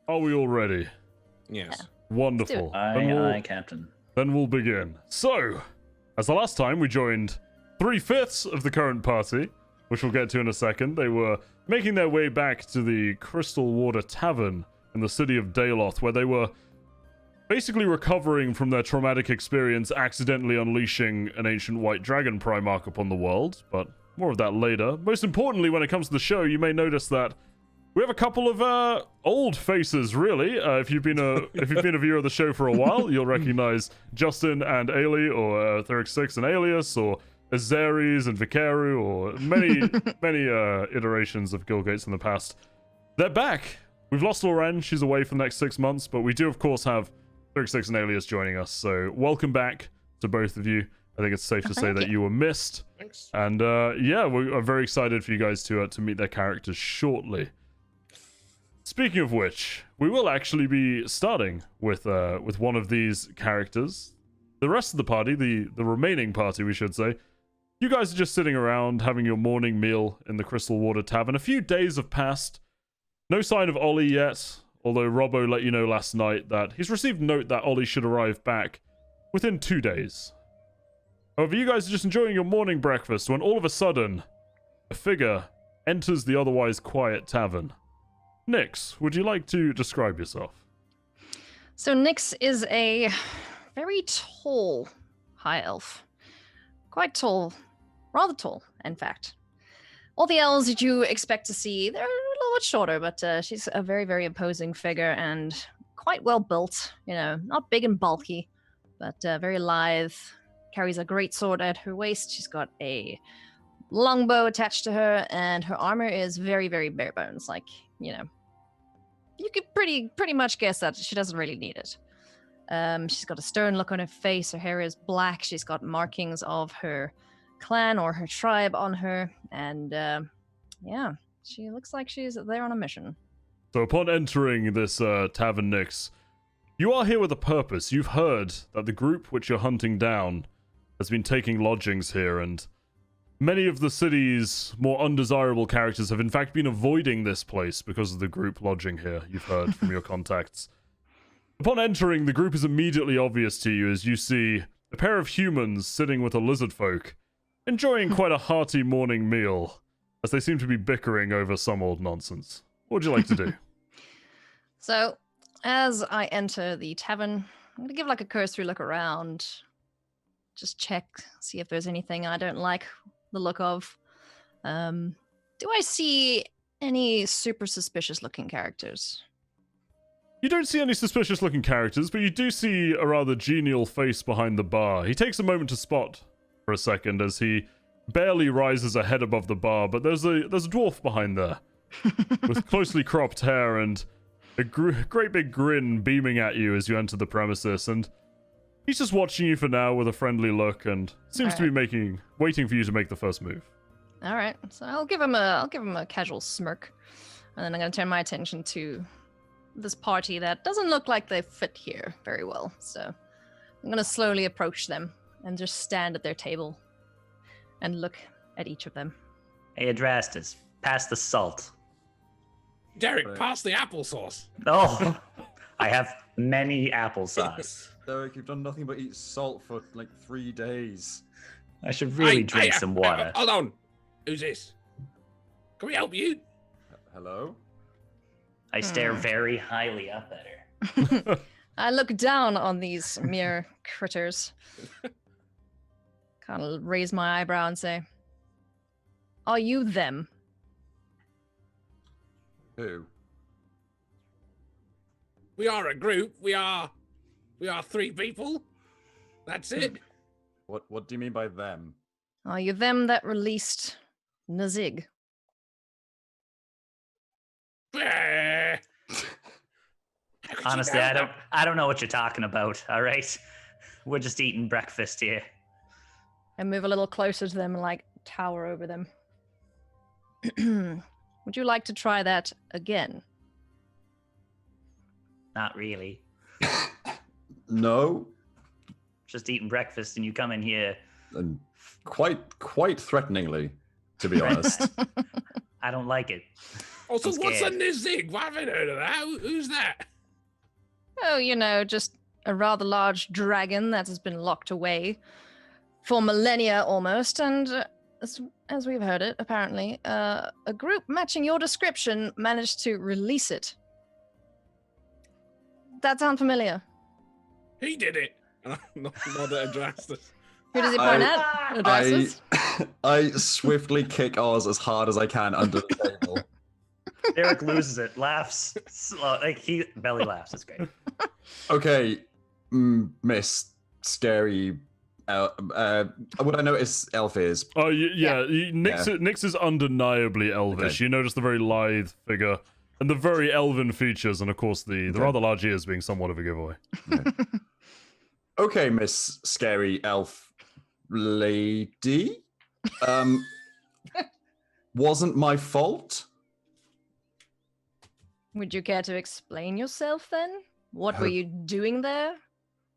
Are we all ready? Yes. Wonderful. Aye, Captain. Then we'll begin. So, as the last time we joined 3/5 of the current party, which we'll get to in a second. They were making their way back to the Crystal Water Tavern in the city of Daloth, where they were basically recovering from their traumatic experience accidentally unleashing an ancient white dragon Primarch upon the world, but more of that later. Most importantly, when it comes to the show, you may notice that we have a couple of old faces, really. If you've been a viewer of the show for a while, you'll recognize Justin and Ailey, or Theric6 and Alias, or Azares and Vicaru, or many iterations of Guildgates in the past. They're back. We've lost Lauren. She's away for the next 6 months, but we do, of course, have Theric6 and Alias joining us. So welcome back to both of you. I think it's safe to say that you were missed. Thanks. And yeah, we're very excited for you guys to meet their characters shortly. Speaking of which, we will actually be starting with one of these characters. The rest of the party, the remaining party, we should say, you guys are just sitting around having your morning meal in the Crystal Water Tavern. A few days have passed. No sign of Ollie yet, although Robbo let you know last night that he's received note that Ollie should arrive back within 2 days. However, you guys are just enjoying your morning breakfast when all of a sudden, a figure enters the otherwise quiet tavern. Nyx, would you like to describe yourself? So Nyx is a very tall high elf. Quite tall. Rather tall, in fact. All the elves that you expect to see, they're a little bit shorter, but she's a very, very imposing figure and quite well built. You know, not big and bulky, but very lithe. Carries a great sword at her waist. She's got a longbow attached to her, and her armor is very, very bare bones. Like, you know, you could pretty much guess that she doesn't really need it. She's got a stern look on her face. Her hair is black. She's got markings of her clan or her tribe on her, and yeah, she looks like she's there on a mission. So upon entering this tavern, Nyx, you are here with a purpose. You've heard that the group which you're hunting down has been taking lodgings here, and many of the city's more undesirable characters have in fact been avoiding this place because of the group lodging here, you've heard from your contacts. Upon entering, the group is immediately obvious to you as you see a pair of humans sitting with a lizard folk, enjoying quite a hearty morning meal, as they seem to be bickering over some old nonsense. What would you like to do? So, as I enter the tavern, I'm going to give like a cursory look around, just check, see if there's anything I don't like the look of. Do I see any super suspicious looking characters? You don't see any suspicious looking characters, but you do see a rather genial face behind the bar. He takes a moment to spot for a second as he barely rises a head above the bar, but there's a dwarf behind there with closely cropped hair and a great big grin beaming at you as you enter the premises, and he's just watching you for now with a friendly look and seems to be waiting for you to make the first move. All right, so I'll give him a casual smirk, and then I'm going to turn my attention to this party that doesn't look like they fit here very well. So I'm going to slowly approach them and just stand at their table and look at each of them. Hey, Adrastus, pass the salt. Derek, pass the applesauce. Oh, I have many applesauce. Derek, you've done nothing but eat salt for like 3 days. I should really drink some water. Hold on. Who's this? Can we help you? Hello? I stare very highly up at her. I look down on these mere critters. Kind of raise my eyebrow and say, "Are you them?" Who? We are a group. We are 3 people. That's it. What do you mean by them? Are you them that released Nazig? How could you Honestly, know I that? don't know what you're talking about. All right, we're just eating breakfast here. I move a little closer to them and like tower over them. Would you like to try that again? Not really. No. Just eating breakfast, and you come in here. And quite threateningly, to be honest. I don't like it. Oh, so I'm what's scared. on this thing? I haven't heard of that. Who's that? Oh, just a rather large dragon that has been locked away for millennia almost, and as we've heard it, apparently, a group matching your description managed to release it. That sound familiar? He did it. And I nod at Adrastus. Who does he point at? Adrastus? I swiftly kick Oz as hard as I can under the table. Derek loses it, laughs, like he belly laughs. It's great. Okay, Miss Scary. Would I notice Elf is? Oh, Nyx is undeniably elvish. Okay. You notice the very lithe figure and the very elven features, and of course the rather large ears being somewhat of a giveaway. Okay, Miss Scary Elf Lady. Wasn't my fault. Would you care to explain yourself then? What were you doing there?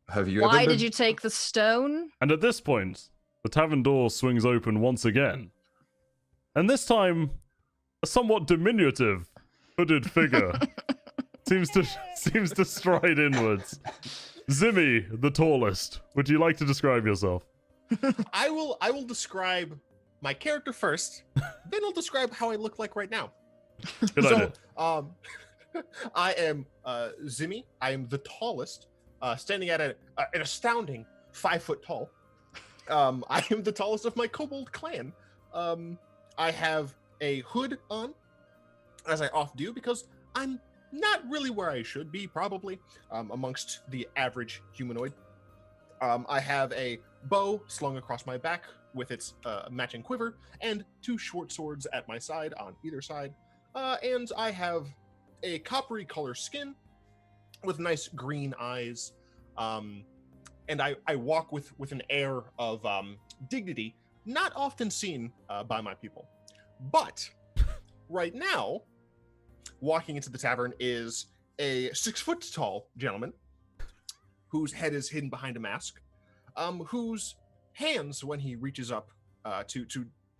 Have you Why ever did you take the stone? And at this point, the tavern door swings open once again. And this time, a somewhat diminutive, hooded figure seems to stride inwards. Zimmy, the tallest, would you like to describe yourself? I will describe my character first, then I'll describe how I look like right now. Good idea. I am Zimmy. I am the tallest, standing at an astounding 5 foot tall. I am the tallest of my kobold clan. I have a hood on, as I often do, because I'm not really where I should be, probably, amongst the average humanoid. I have a bow slung across my back with its matching quiver, and 2 short swords at my side on either side. And I have a coppery color skin with nice green eyes. And I walk with an air of dignity not often seen by my people. But right now, walking into the tavern is a 6 foot tall gentleman whose head is hidden behind a mask, whose hands, when he reaches up to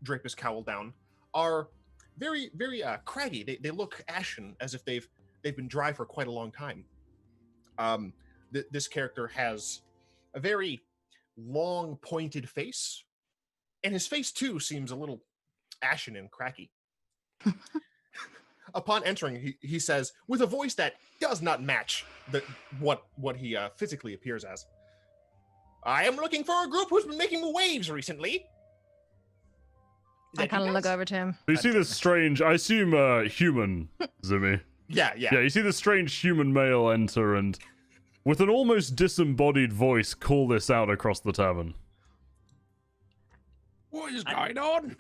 drape his cowl down, are very, very craggy. They look ashen, as if they've been dry for quite a long time. This character has a very long, pointed face, and his face too seems a little ashen and cracky. Upon entering, he says, with a voice that does not match what he physically appears as, "I am looking for a group who's been making waves recently." I kind of look over to him. So you see this strange, I assume human, Zimmy. Yeah. Yeah, you see this strange human male enter and, with an almost disembodied voice, call this out across the tavern. What is going on?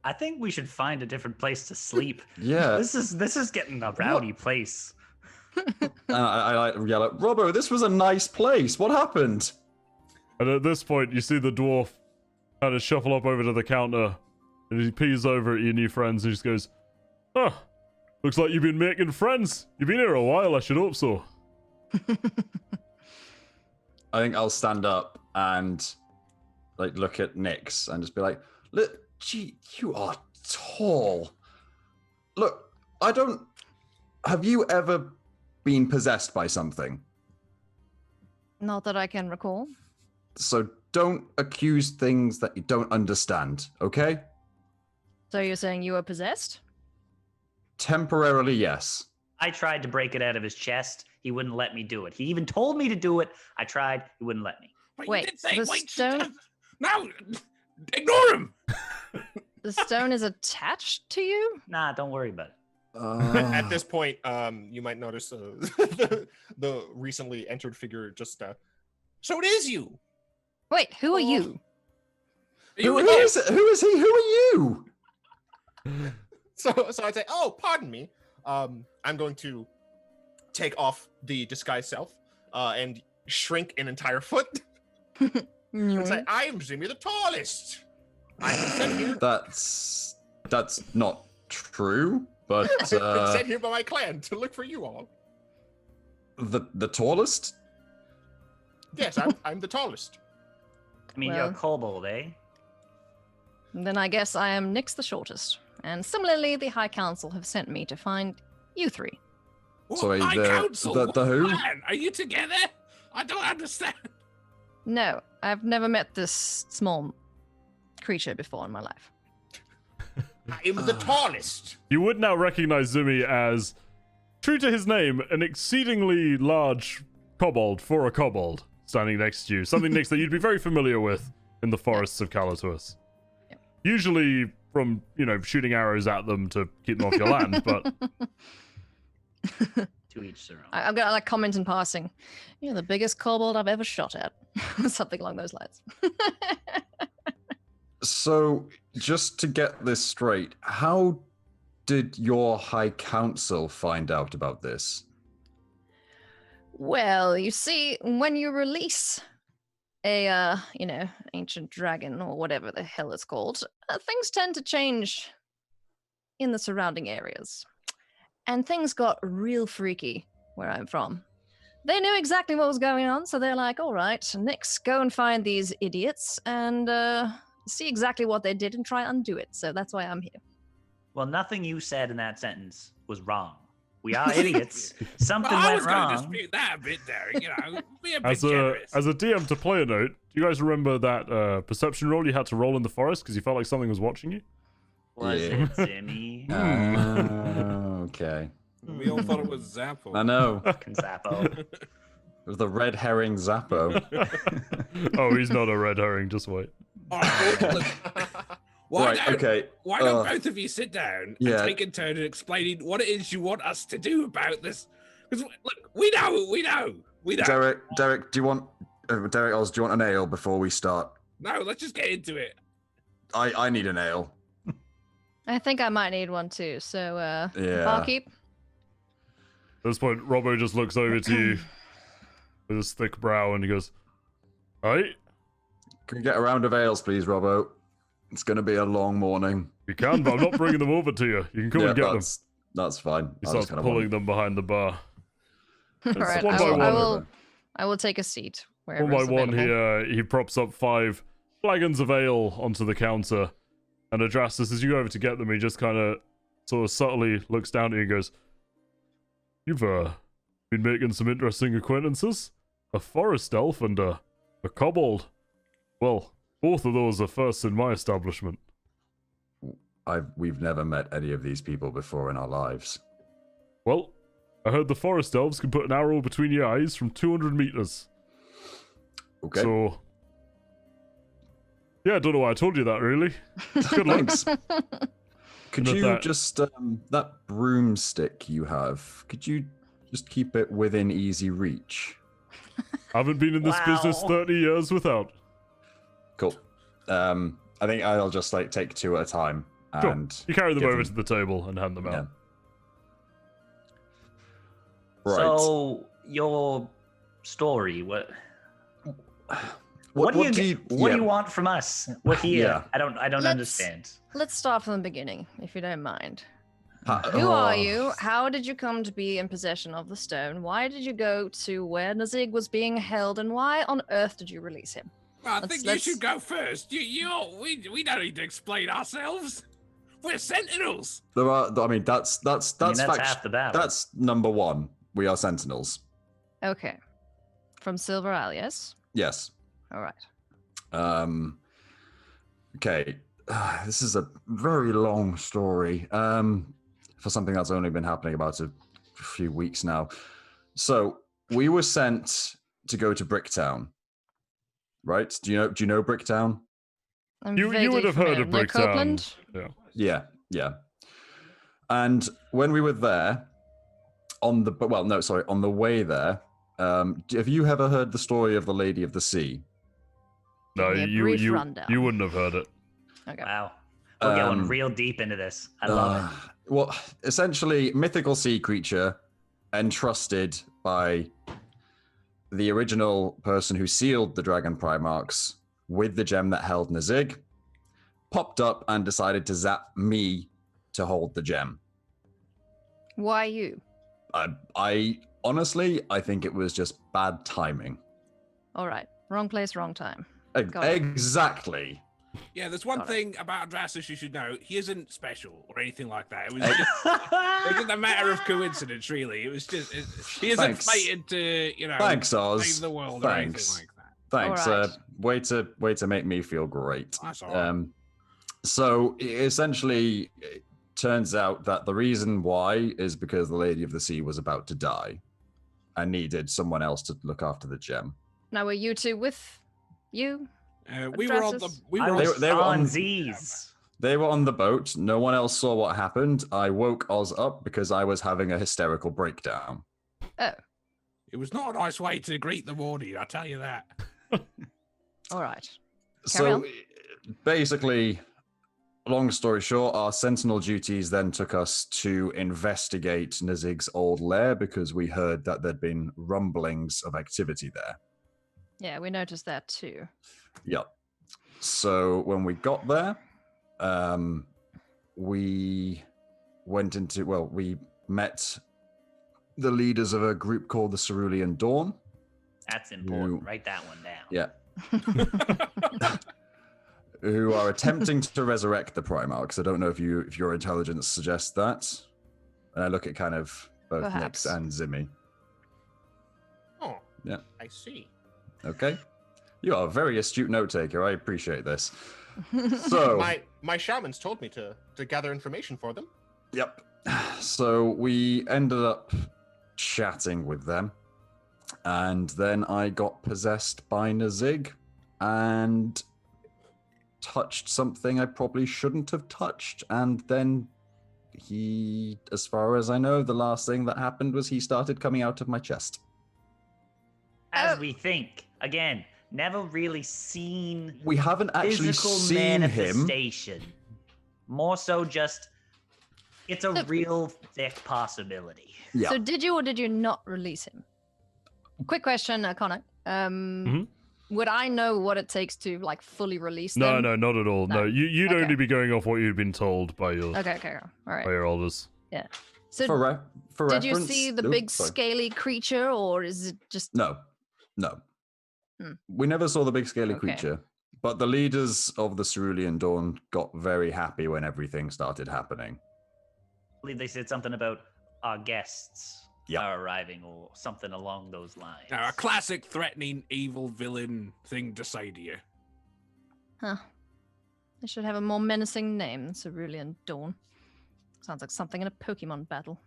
I think we should find a different place to sleep. Yeah. This is getting a rowdy place. I yell at Robbo, this was a nice place. What happened? And at this point, you see the dwarf kind of shuffle up over to the counter, and he pees over at your new friends and he just goes, "Oh, looks like you've been making friends. You've been here a while, I should hope so." I think I'll stand up and look at Nyx and just be like, "Look, gee, you are tall. Look, have you ever been possessed by something? Not that I can recall. So don't accuse things that you don't understand, okay? So you're saying you were possessed? Temporarily, yes." I tried to break it out of his chest. He wouldn't let me do it. He even told me to do it. I tried. He wouldn't let me. But Wait, you did say, the stone- No, ignore him. The stone is attached to you? Nah, don't worry about it. At this point, you might notice the recently entered figure just. So it is you. Wait, who are you? Who is he? Who are you? So I'd say, "Oh, pardon me. I'm going to take off the disguise self and shrink an entire foot and say, I am Zimmy the tallest. I've been sent here. That's not true, but I've been sent here by my clan to look for you all. the tallest? Yes, I'm the tallest. I mean, you're a kobold, eh? Then I guess I am Nyx the shortest. And similarly, the High Council have sent me to find you three. What Sorry, High the- Council? the What who? plan? Are you together? I don't understand. No, I've never met this small creature before in my life. I am the tallest. You would now recognize Zumi as, true to his name, an exceedingly large kobold for a kobold standing next to you. Something, Nix, that you'd be very familiar with in the forests of Kalatoris. Yep. Usually from, shooting arrows at them to keep them off your land, but To each their own. I've got like comment in passing. You're the biggest kobold I've ever shot at. Something along those lines. So, just to get this straight, how did your High Council find out about this? Well, you see, when you release a, ancient dragon or whatever the hell it's called, things tend to change in the surrounding areas. And things got real freaky where I'm from. They knew exactly what was going on, so they're like, all right, Nix, go and find these idiots and see exactly what they did and try and undo it. So that's why I'm here. Well, nothing you said in that sentence was wrong. We are idiots. Something Well, I went was going to wrong. dispute that a bit, Derek. Be a bit as generous. a DM to player note, do you guys remember that perception roll you had to roll in the forest because you felt like something was watching you? Was Yeah. it Zimmy? Okay. We all thought it was Zappo. I know. Fucking Zappo. It was the red herring Zappo. Oh, he's not a red herring, just wait. All right, well, look, why Right, don't, okay. Why don't both of you sit down and yeah. take a turn in explaining what it is you want us to do about this? Because look, we know. Derek, do you want Derek Oz, do you want an ale before we start? No, let's just get into it. I need an ale. I think I might need one too. So, Yeah. barkeep. At this point, Robbo just looks over to you with his thick brow and he goes, "Aye, Can we get a round of ales, please, Robbo? It's going to be a long morning. you can, but I'm not bringing them over to you. You can come and get them." That's fine. He I starts just kinda pulling want- them behind the bar. All right, one by one. I will take a seat wherever One by it's one, available. he props up 5 flagons of ale onto the counter, and Adrastus, as you go over to get them, he just kind of sort of subtly looks down at you and goes, "You've been making some interesting acquaintances. A forest elf and a kobold. Well, both of those are firsts in my establishment." We've never met any of these people before in our lives. "Well, I heard the forest elves can put an arrow between your eyes from 200 meters. Okay. So, yeah, I don't know why I told you that, really. Good luck." Thanks. Could Not you that- just that broomstick you have? Could you just keep it within easy reach? I haven't been in this business Wow. 30 years without. Cool. I think I'll just take 2 at a time Sure. and You carry them give over to the table and hand them yeah. out. Right. So your story, what what do do you yeah. want from us? We're here. Yeah. I don't Let's- understand. Let's start from the beginning, if you don't mind. Ha- Who are oh. you? How did you come to be in possession of the stone? Why did you go to where Nazig was being held, and why on earth did you release him? Well, I Let's- think let's- you should go first. We don't need to explain ourselves. We're sentinels. There are. I mean, that's That's half the battle. That's number 1. We are sentinels. Okay. From Silver Isle, yes? Yes. All right. Okay. This is a very long story. For something that's only been happening about a few weeks now. So we were sent to go to Bricktown. Right? Do you know Bricktown? I'm You vaguely would have heard familiar. of Near Bricktown. Copeland? Yeah. Yeah. And when we were there, on the way there, have you ever heard the story of the Lady of the Sea? No, Give me a brief rundown. you wouldn't have heard it. Okay. Wow. We're going Um, real deep into this. I love it. Well, essentially, mythical sea creature entrusted by the original person who sealed the Dragon Primarchs with the gem that held Nazig, popped up and decided to zap me to hold the gem. Why you? I honestly, I think it was just bad timing. All right. Wrong place, wrong time. Got it. Exactly. Yeah, there's one Got it. thing about Drasus you should know. He isn't special or anything like that. It was just a matter of coincidence, really. It was just he isn't Thanks. fated to, Thanks, Oz. save the world Thanks. or anything like that. Thanks. Alright. Way to make me feel great. That's all right. So essentially, it turns out that the reason why is because the Lady of the Sea was about to die and needed someone else to look after the gem. Now, were you two with you? We were on the. Drasus? We I were. was They were on- on Z's. They were on the boat. No one else saw what happened. I woke Oz up because I was having a hysterical breakdown. It was not a nice way to greet the morning. I tell you that. All right. So Carry on. basically, long story short, our sentinel duties then took us to investigate Nazig's old lair because we heard that there'd been rumblings of activity there. Yeah, we noticed that too. Yep. So when we got there, we we met the leaders of a group called the Cerulean Dawn. That's important. You- Write that one down. Yeah. Who are attempting to resurrect the Primarchs. I don't know if your intelligence suggests that. And I look at kind of both Perhaps. Nyx and Zimmy. Oh, Yeah. I see. Okay. You are a very astute note taker. I appreciate this. So My shamans told me to gather information for them. Yep. So we ended up chatting with them. And then I got possessed by Nazig and touched something I probably shouldn't have touched. And then he, as far as I know, the last thing that happened was he started coming out of my chest. As we think. Again, never really seen We haven't actually physical seen him. manifestation. More so just, it's a So- real thick possibility. Yeah. So did you or did you not release him? Quick question, Connor. Would I know what it takes to like fully release No, them? no, not at all. No, No. you'd Okay. only be going off what you'd been told by your Okay. All right. elders. So for did you reference- see the Oop, big sorry. scaly creature, or is it just No. Hmm. We never saw the big scaly Okay. creature, but the leaders of the Cerulean Dawn got very happy when everything started happening. I believe they said something about our guests Yeah. are arriving or something along those lines. Now, a classic threatening, evil villain thing to say to you. Huh. They should have a more menacing name than Cerulean Dawn. Sounds like something in a Pokemon battle.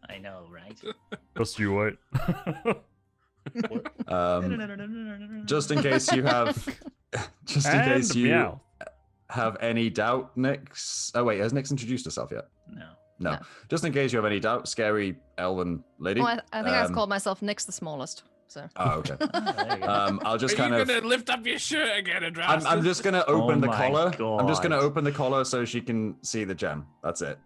I know, right? Just you wait. Just in case you have, just in case And you meow. have any doubt, Nyx. Oh wait, has Nyx introduced herself yet? No. No. No. Just in case you have any doubt, scary elven lady. Well, I think I um, called myself Nyx the smallest. So Oh, okay. Oh, there you go. I'll just Are kind you of. gonna lift up your shirt again, Adrastus? I'm just gonna open the my collar. I'm just gonna God. open the collar so she can see the gem. That's it.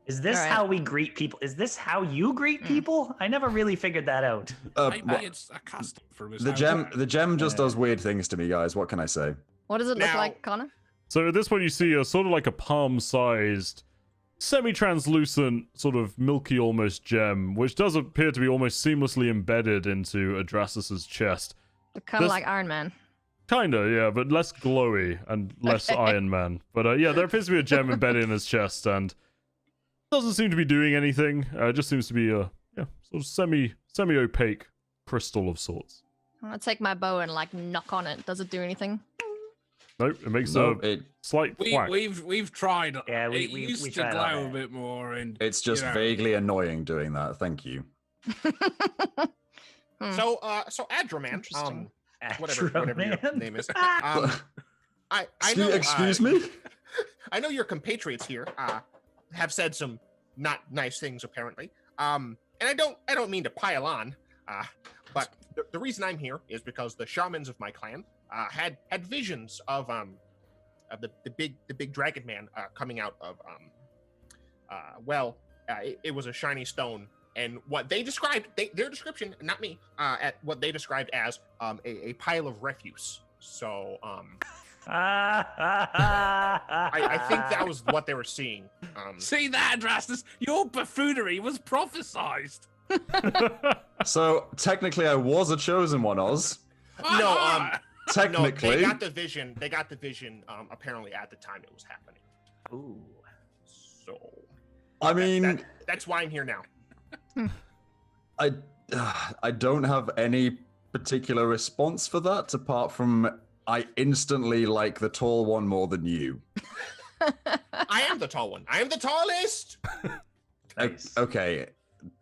Is this Alright. how we greet people? Is this how you greet Mm. people? I never really figured that out. Maybe Well, it's a custom from his the house. gem just Yeah. does weird things to me, guys. What can I say? what does it look Now- like, Connor? So at this point, you see a sort of like a palm-sized, semi-translucent, sort of milky almost gem, which does appear to be almost seamlessly embedded into Adrastus's chest. Kind of This- like Iron Man. Kinda, yeah, but less glowy and less Okay. Iron Man. But yeah, there appears to be a gem embedded in his chest, and doesn't seem to be doing anything. It just seems to be a sort of semi-opaque crystal of sorts. I'm gonna take my bow and like knock on it. Does it do anything? Nope, it makes No, a slight whack. We've tried. Yeah, we- it we- used we to tried our glow a best. bit more, and it's just you know. vaguely annoying doing that. Thank you. So Adraman, Interesting. whatever your Atraman. name is. I know. Excuse me. I know your compatriots here have said some not nice things apparently. And I don't mean to pile on. But the reason I'm here is because the shamans of my clan had visions of the big dragon man coming out of it was a shiny stone, and what they described their description, not me, at what they described as a pile of refuse. So I think that was what they were seeing. See that, Adrastus? Your buffoonery was prophesized. So technically, I was a chosen one, Oz. No, technically. No, they got the vision. They got the vision. Apparently, at the time it was happening. Ooh. So, I mean, that's why I'm here now. I don't have any particular response for that, apart from I instantly like the tall one more than you. I am the tall one. I am the tallest. Nice. Okay,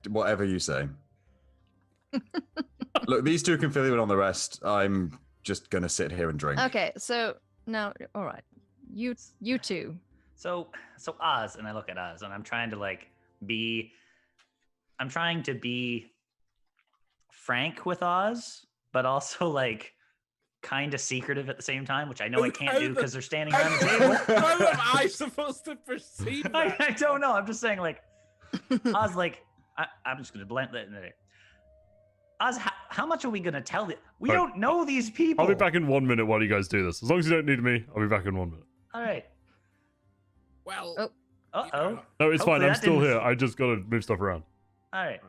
whatever you say. Look, these two can fill you in on the rest. I'm just gonna sit here and drink. Okay, so now, all right, you two. So Oz, and I look at Oz, and I'm trying to be frank with Oz, but also like kind of secretive at the same time, which I know I can't do because they're standing around the table. How am I supposed to perceive that? I don't know. I'm just saying, like, Oz, like, I'm just gonna blend that in there. Oz, how much are we gonna tell them? We don't know these people. I'll be back in 1 minute while you guys do this. As long as you don't need me, I'll be back in 1 minute. All right. Well, Oh. Uh-oh. No, it's fine. Hopefully I'm that still didn't- here. I just gotta move stuff around. All right.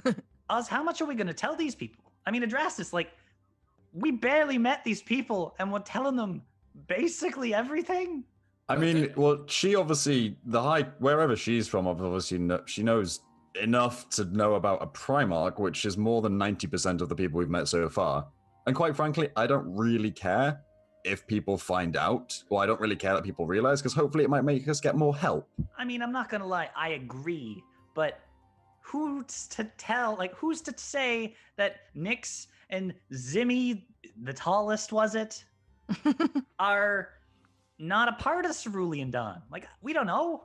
okay. Oz, how much are we gonna tell these people? I mean, Adrastus, like, we barely met these people, and we're telling them basically everything. I mean, well, she obviously wherever she's from, obviously she knows enough to know about a Primarch, which is more than 90% of the people we've met so far. And quite frankly, I don't really care if people find out, or I don't really care that people realize, because hopefully it might make us get more help. I mean, I'm not gonna lie, I agree, but who's to tell? Like, who's to say that Nyx and Zimmy, the tallest, was it, are not a part of Cerulean Dawn? Like, we don't know.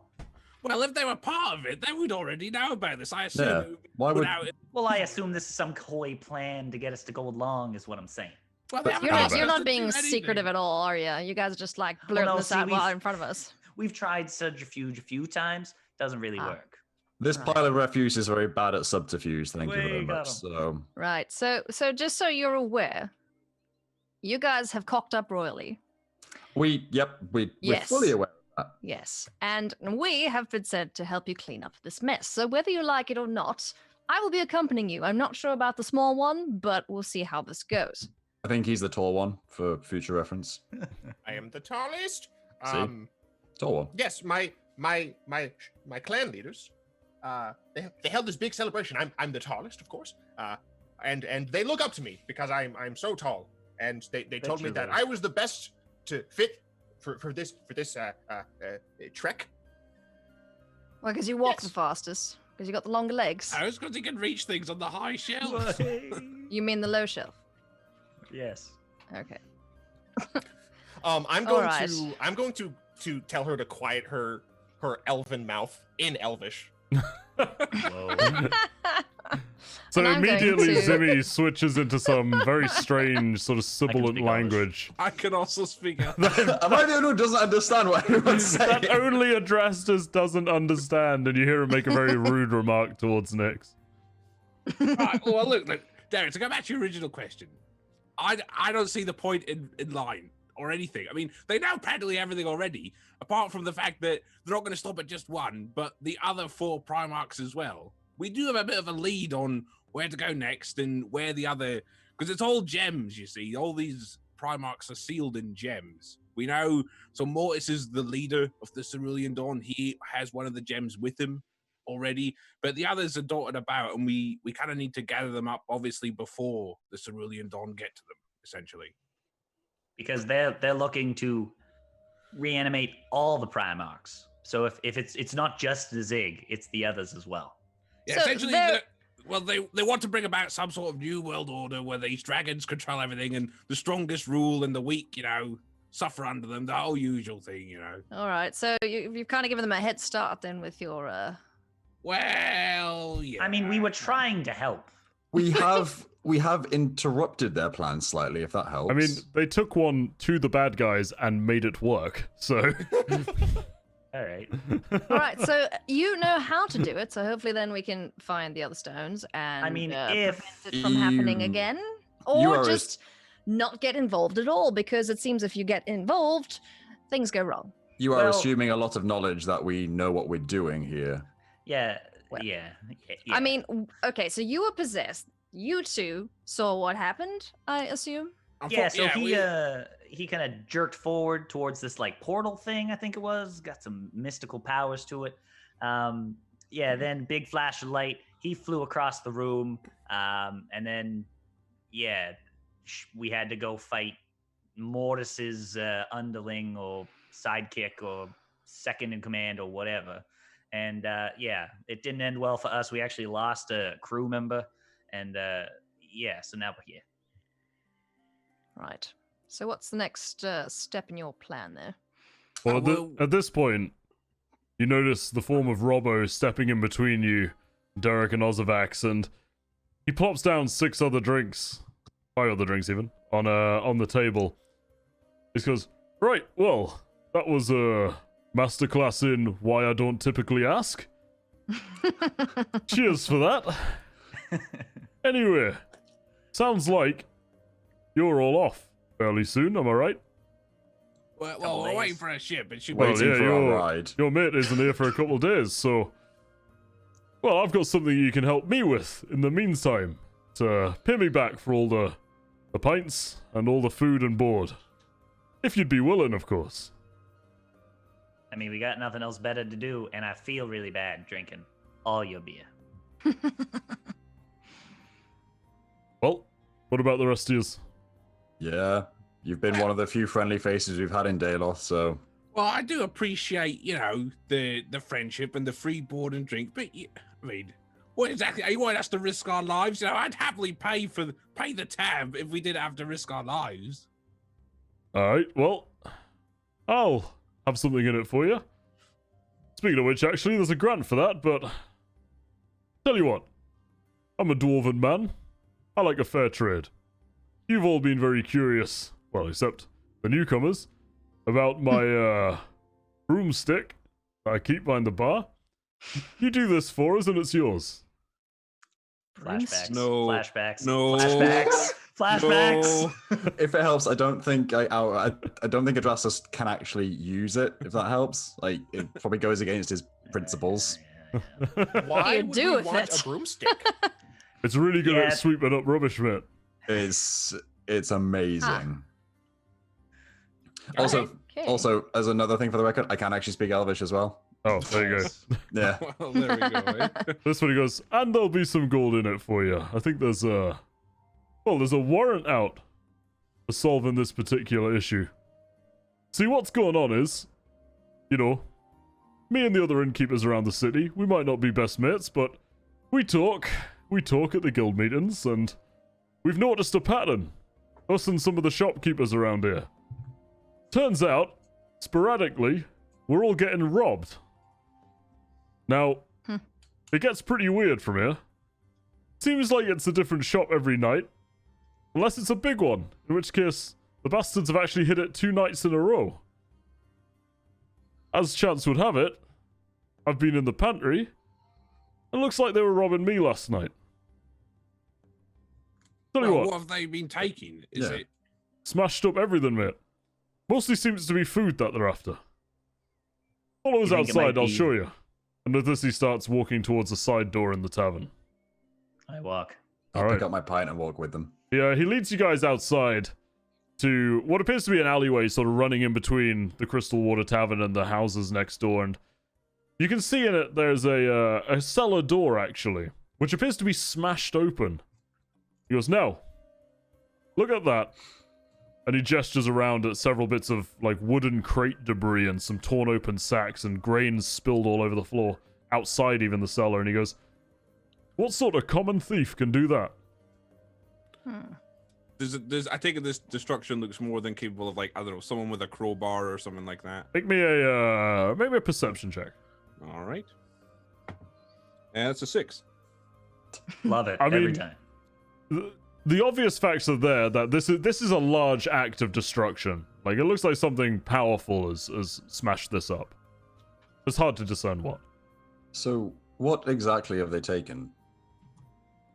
Well, if they were part of it, they would already know about this. I assume Yeah. it would be Why put would- out. Well, I assume this is some coy plan to get us to go along, is what I'm saying. Well, they haven't You're not, asked you're us not to being do anything. secretive at all, are you? You guys are just like blurting no, this see, out we've- right in front of us. We've tried subterfuge a few times, doesn't really Ah. work. This Right. pile of refuse is very bad at subterfuge, thank you We very got much. 'em. So, Right. So just so you're aware, you guys have cocked up royally. we're Yes. fully aware of that. Yes. And we have been sent to help you clean up this mess. So whether you like it or not, I will be accompanying you. I'm not sure about the small one, but we'll see how this goes. I think he's the tall one for future reference. I am the tallest. See? Tall one. Yes, my clan leaders. They held this big celebration. I'm the tallest, of course. And they look up to me because I'm so tall. And they told me you that do. I was the best to fit for this trek. Well, because you walk Yes. the fastest, because you got the longer legs. I was because he can reach things on the high shelves. You mean the low shelf? Yes. Okay. I'm All going right. to tell her to quiet her elven mouth in Elvish. Whoa. So And I'm going immediately to- Zimmy switches into some very strange sort of sibilant speak Elvish. language I can also speak out. Am I the one who doesn't understand what anyone's saying? that only Adrastus doesn't understand, and you hear him make a very rude remark towards Nyx. Right, well, look, Derek, to go back to your original question, I don't see the point in line or anything. I mean, they know practically everything already, apart from the fact that they're not going to stop at just one, but the other 4 Primarchs as well. We do have a bit of a lead on where to go next and where the other, because it's all gems, you see. All these Primarchs are sealed in gems. We know, so Mortis is the leader of the Cerulean Dawn. He has one of the gems with him already, but the others are dotted about, and we kind of need to gather them up, obviously, before the Cerulean Dawn get to them, essentially. Because they're looking to reanimate all the Primarchs. So if it's not just the Zig, it's the others as well. Yeah, So essentially, they're- they want to bring about some sort of new world order where these dragons control everything, and the strongest rule, and the weak, suffer under them. The whole usual thing, All right. So you've kind of given them a head start then with your. Well, yeah. I mean, we were trying to help. We have interrupted their plans slightly, if that helps. I mean, they took one to the bad guys and made it work. So All right. All right. So you know how to do it. So hopefully then we can find the other stones and I mean, prevent if it from happening you- again, you or are just not get involved at all, because it seems if you get involved, things go wrong. you are well- assuming a lot of knowledge that we know what we're doing here. yeah, Well, yeah. I mean, okay. So you were possessed. You two saw what happened, I assume. Yeah, so we- he kind of jerked forward towards this like portal thing, I think it was. Got some mystical powers to it. Yeah, then big flash of light. He flew across the room, and then yeah, we had to go fight Mortis's underling or sidekick or second in command or whatever. And yeah, it didn't end well for us. We actually lost a crew member, and yeah, so now we're here. Right. So what's the next step in your plan there? Well, well- at this point, you notice the form of Robbo stepping in between you, Derek and Ozovax, and he plops down 5 other drinks even, on the table. He goes, right, well, that was a masterclass in why I don't typically ask. Cheers for that. Anyway, sounds like you're all off fairly soon, am I right? Well, we're waiting for a ship. It should Well, be. Waiting yeah, for you're- our ride. Your mate isn't here for a couple of days, so... Well, I've got something you can help me with in the meantime to pay me back for all the pints and all the food and board. If you'd be willing, of course. I mean, we got nothing else better to do, and I feel really bad drinking all your beer. Well, what about the rest of yous? Yeah, you've been one of the few friendly faces we've had in Daloth, so Well, I do appreciate, the friendship and the free board and drink, but I mean, what exactly? You want us to risk our lives? I'd happily pay the tab if we didn't have to risk our lives. Alright, well, I'll have something in it for you. Speaking of which, actually, there's a grant for that, but... Tell you what, I'm a dwarven man. I like a fair trade. You've all been very curious, well, except the newcomers, about my, broomstick that I keep behind the bar. You do this for us and it's yours. Flashbacks. No. Flashbacks. No. Flashbacks. Flashbacks. if it helps, I don't think I don't think Adrastus can actually use it. If that helps, like it probably goes against his principles. Why you would do we with want it? a broomstick? It's really good Yeah. at sweeping up rubbish, mate. It's amazing. Also, Okay. also as another thing for the record, I can actually speak Elvish as well. Oh, there you go. Yeah. Well, there we go. Eh? This one he goes, and there'll be some gold in it for you. I think there's a warrant out for solving this particular issue. See, what's going on is, me and the other innkeepers around the city, we might not be best mates, but we talk at the guild meetings, and we've noticed a pattern. Us and some of the shopkeepers around here. Turns out, sporadically, we're all getting robbed. Now, it gets pretty weird from here. Seems like it's a different shop every night. Unless it's a big one, in which case, the bastards have actually hit it 2 nights in a row. As chance would have it, I've been in the pantry, and looks like they were robbing me last night. Tell you Well, what, what have they been taking? Is Yeah. it? smashed up everything, mate. Mostly seems to be food that they're after. Follow us You think it might outside, I'll be- show you. And with this, he starts walking towards the side door in the tavern. I walk. I'll Alright. pick up my pint and walk with them. Yeah, he leads you guys outside to what appears to be an alleyway sort of running in between the Crystal Water Tavern and the houses next door, and you can see in it there's a cellar door, actually, which appears to be smashed open. He goes, "Now, look at that." And he gestures around at several bits of, like, wooden crate debris and some torn open sacks and grains spilled all over the floor, outside even the cellar, and he goes, "What sort of common thief can do that?" I take it this destruction looks more than capable of, like, I don't know, someone with a crowbar or something like that. Make me maybe a perception check. All right. And that's a 6. Love it I every mean- time. The obvious facts are there that this is a large act of destruction. Like, it looks like something powerful has smashed this up. It's hard to discern what. So, what exactly have they taken?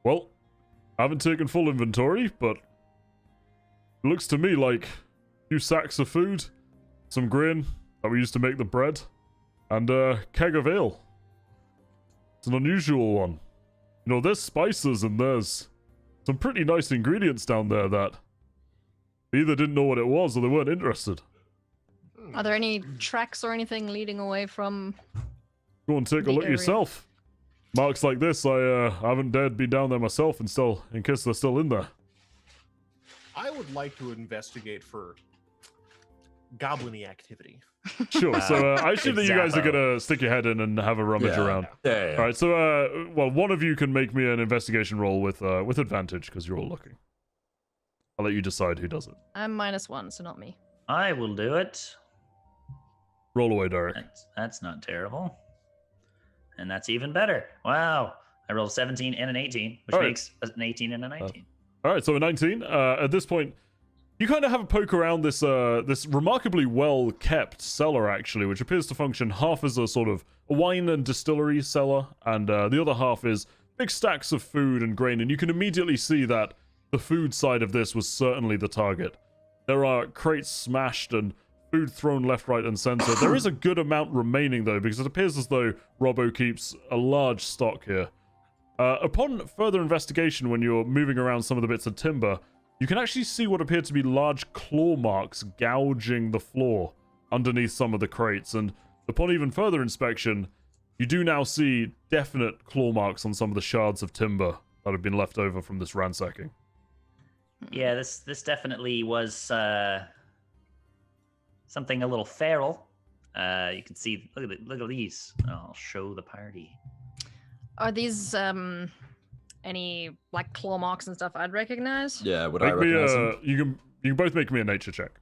Well, I haven't taken full inventory, but it looks to me like a few sacks of food, some grain that we used to make the bread, and a keg of ale. It's an unusual one. There's spices and there's some pretty nice ingredients down there that They either didn't know what it was or they weren't interested. Are there any tracks or anything leading away from? Go and take a The look area. yourself. Marks like this, I haven't dared be down there myself and still, in case they're still in there. I would like to investigate for goblin-y activity. Sure. So I assume that you guys are Exactly. gonna stick your head in and have a rummage around. Yeah. All right. So, well, one of you can make me an investigation roll with advantage because you're all looking. I'll let you decide who does it. I'm -1, so not me. I will do it. Roll away, Derek. That's not terrible. And that's even better. Wow. I rolled a 17 and an 18, which All right. makes an 18 and a 19. All right. So a 19. At this point, you kind of have a poke around this this remarkably well kept cellar, actually, which appears to function half as a sort of wine and distillery cellar, and the other half is big stacks of food and grain. And you can immediately see that the food side of this was certainly the target. There are crates smashed and food thrown left, right, and center. There is a good amount remaining, though, because it appears as though Robbo keeps a large stock here. Upon further investigation, when you're moving around some of the bits of timber, you can actually see what appear to be large claw marks gouging the floor underneath some of the crates. And upon even further inspection, you do now see definite claw marks on some of the shards of timber that have been left over from this ransacking. Yeah, this definitely was something a little feral. You can see, look at these. I'll show the party. Are these any like claw marks and stuff I'd recognize? Yeah, would I Make me recognize him? you can both make me a nature check.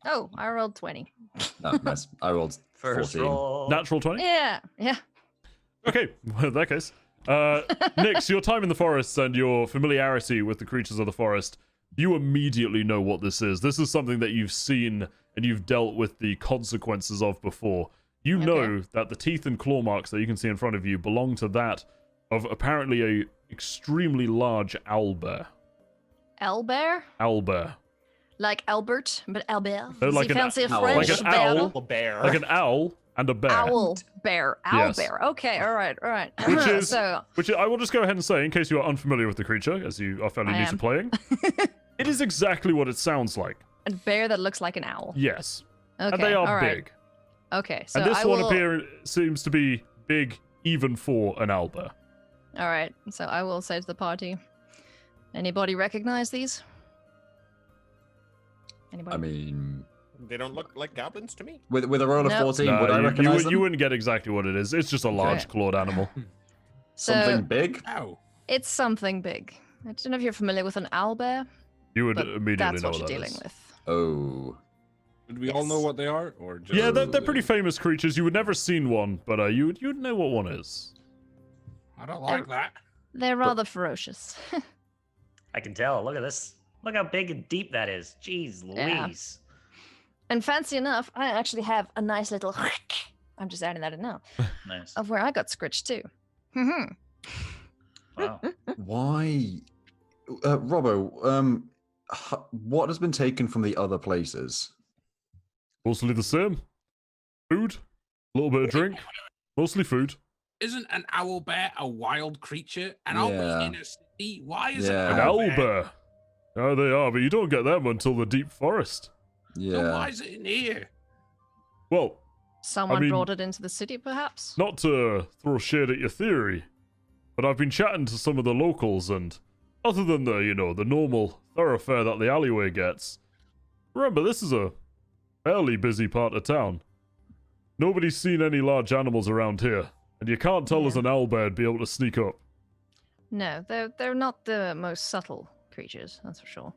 Oh, I rolled 20. No, nice. I rolled First 14. roll. Natural 20? Yeah. Okay, well, in that case. Nix, your time in the forests and your familiarity with the creatures of the forest, you immediately know what this is. This is something that you've seen and you've dealt with the consequences of before. You know that the teeth and claw marks that you can see in front of you belong to that of apparently a extremely large owlbear. Owlbear? Owlbear. Like Albert, but Albert. Oh, Does like he an fancy a owl. French Like an bear? owl. A bear. Like an owl and a bear. Owl bear. Owl Yes. bear. Okay, all right. Which is, So, which I will just go ahead and say, in case you are unfamiliar with the creature, as you are fairly I new to am. playing, it is exactly what it sounds like. a bear that looks like an owl. Yes. Okay, And they are all right. big. Okay, so And this I one will... seems to be big even for an owlbear. All right, so I will say to the party, anybody recognize these? Anybody? I mean, They don't look like goblins to me. with a roll of Nope. 14, No, would I recognize them? you wouldn't get exactly what it is. It's just a large Okay. clawed animal. So Something big? Ow. it's something big. I don't know if you're familiar with an owl bear, You would but immediately that's know what you're that dealing is. with. Oh. Do we all know Yes. what they are, or just Yeah, they're pretty famous creatures. You would never seen one, but you'd know what one is. I don't like that. They're rather ferocious. I can tell. Look at this. Look how big and deep that is. Jeez Yeah. Louise. And fancy enough, I actually have a nice little... I'm just adding that in now. Nice. Of where I got scritched too. Mhm. Wow. Why? Robbo, what has been taken from the other places? Mostly the same. Food, a little bit of drink, mostly food. Isn't an owl bear a wild creature? And I'll Yeah. be in a city. Why is Yeah. An an owl bear? bear. Oh, they are, but you don't get them until the deep forest. So why Yeah. is it in here? Well, Someone mean- brought it into the city, perhaps? not to throw shade at your theory, but I've been chatting to some of the locals, and other than the normal thoroughfare that the alleyway gets, remember, this is a fairly busy part of town. Nobody's seen any large animals around here, and you can't tell us Yeah. an owlbear'd be able to sneak up. No, they're not the most subtle creatures, that's for sure.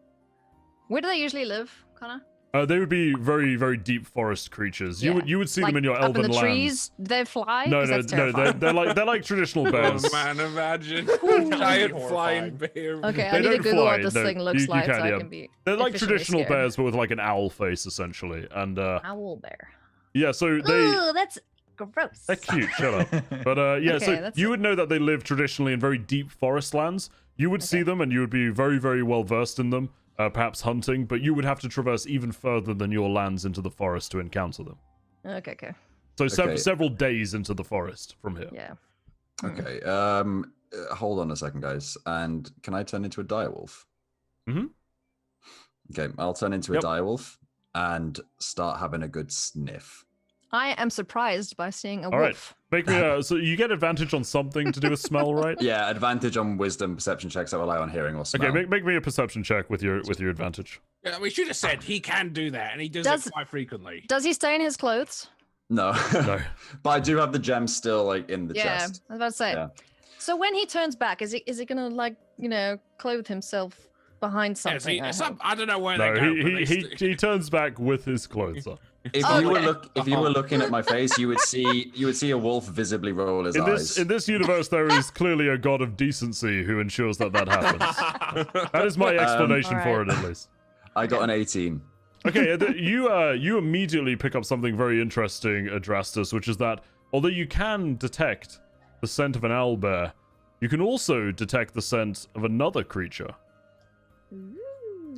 Where do they usually live, Connor? They would be very, very deep forest creatures. Yeah. You would see Like them in your up elven in the lands. trees? Do they fly? No, 'Cause no, that's no. terrifying. They're like traditional bears. Oh man, imagine That'd giant be flying horrifying. bear. Okay, I They need to don't Google fly, what this no, thing looks you like can, so yeah. I can be They're like efficiently traditional scared. bears, but with like an owl face, essentially. And Owl bear. yeah, so they Ooh, that's gross. they're cute. Shut up. But yeah, Okay, so that's you it. would know that they live traditionally in very deep forest lands. You would see them, and you would be very, very well versed in them. Perhaps hunting, but you would have to traverse even further than your lands into the forest to encounter them. Okay. So Okay. several days into the forest from here. Yeah. Okay. hold on a second, guys. And can I turn into a direwolf? Mhm. Okay, I'll turn into a Yep. direwolf and start having a good sniff. I am surprised by seeing a All right. wolf. Make me a. So you get advantage on something to do with smell, right? Yeah, advantage on wisdom perception checks that rely on hearing or smell. Okay, make me a perception check with your advantage. Yeah, we should have said he can do that, and he does Does- it quite frequently. Does he stay in his clothes? No. No. But I do have the gem still like in the Yeah, chest. I was about to say. Yeah. So when he turns back, is he gonna like clothe himself behind Yeah, something? see, I hope? I don't know where No, they go. but he, they he, st- he turns back with his clothes on. If Oh, you were okay. if you were looking at my face, you would see a wolf visibly roll his In eyes. this universe, there is clearly a god of decency who ensures that happens. That is my explanation for it, Alright. at least. I got an 18. Okay, you immediately pick up something very interesting, Adrastus, which is that although you can detect the scent of an owlbear, you can also detect the scent of another creature.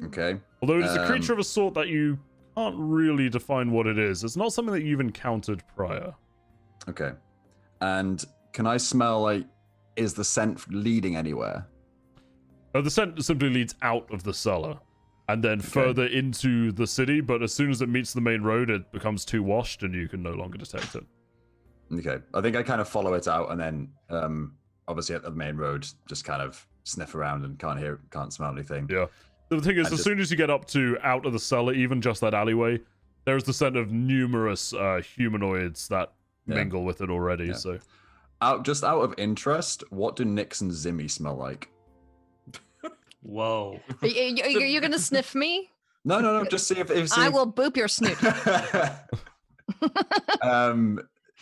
Okay. Although it is a Um, creature of a sort that you can't really define what it is. It's not something that you've encountered prior. Okay. And can I smell is the scent leading anywhere? The scent simply leads out of the cellar and then further into the city, but as soon as it meets the main road, it becomes too washed and you can no longer detect it. Okay. I think I kind of follow it out and then obviously at the main road just kind of sniff around and can't smell anything. Yeah. The thing is, I as just- soon as you get up to out of the cellar, even just that alleyway, there's the scent of numerous humanoids that Yeah. mingle with it already. Yeah. So Out of interest, what do Nix and Zimmy smell like? Whoa. Are you gonna sniff me? No, just see if I will boop your snoot.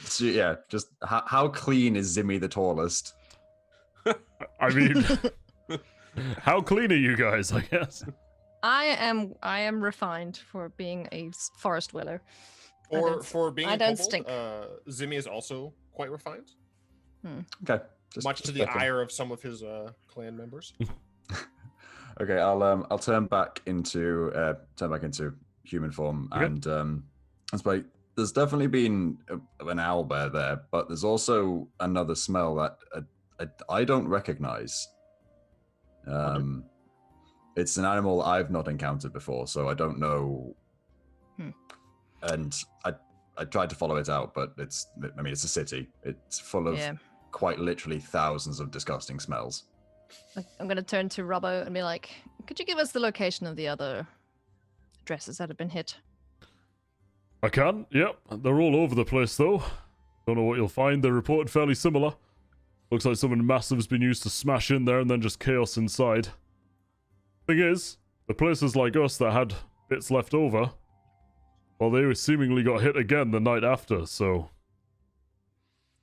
So yeah, just how clean is Zimmy the tallest? I mean, how clean are you guys? I guess. I am refined for being a forest dweller. I Or don't- for being I a don't kobold, stink. Zimmy is also quite refined, Okay, just, much to just the checking. ire of some of his clan members. Okay, I'll turn back into human form, Okay. and it's like there's definitely been an owlbear there, but there's also another smell that I don't recognize. It's an animal I've not encountered before, so I don't know. And I tried to follow it out, but it's a city. It's full of Yeah. quite literally thousands of disgusting smells. I'm gonna turn to Robbo and be like, could you give us the location of the other addresses that have been hit? I can. Yep, they're all over the place though. Don't know what you'll find. They're reported fairly similar. Looks like something massive's been used to smash in there and then just chaos inside. Thing is, the places like us that had bits left over, well, they seemingly got hit again the night after, so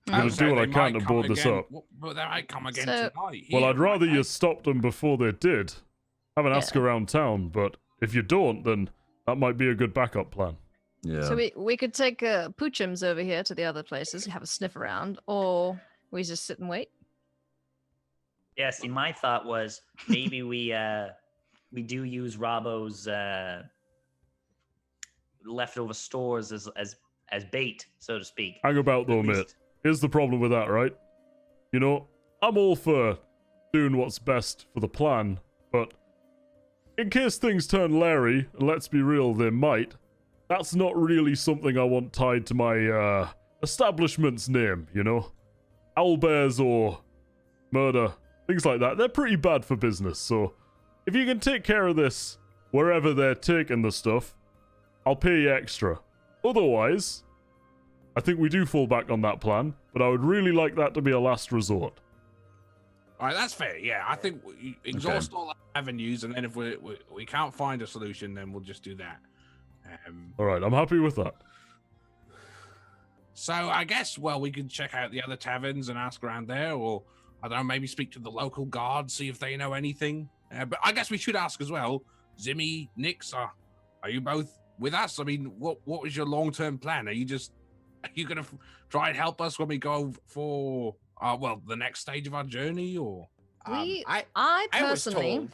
I'm gonna do what I can to board this up. But they might come again So- tonight. Well, here, I'd rather might you they? stopped them before they did. Have an ask Yeah. around town, but if you don't, then that might be a good backup plan. Yeah. So we could take Poochums over here to the other places, have a sniff around, or we just sit and wait. Yeah, see, my thought was maybe we do use Robbo's leftover stores as bait, so to speak. Hang about though, At mate. least- Here's the problem with that, right? You know, I'm all for doing what's best for the plan, but in case things turn Larry, and let's be real, they might, that's not really something I want tied to my establishment's name, you know? Owlbears or murder, things like that, they're pretty bad for business, so if you can take care of this wherever they're taking the stuff, I'll pay you extra. Otherwise, I think we do fall back on that plan, but I would really like that to be a last resort. All right, that's fair. Yeah, I think we exhaust all avenues, and then if we can't find a solution, then we'll just do that. All right, I'm happy with that. So I guess, well, we could check out the other taverns and ask around there, or I don't know, maybe speak to the local guard, see if they know anything. But I guess we should ask as well. Zimmy, Nix, are you both with us? I mean, what was your long-term plan? Are you gonna try and help us when we go for the next stage of our journey, or? I I was personally, told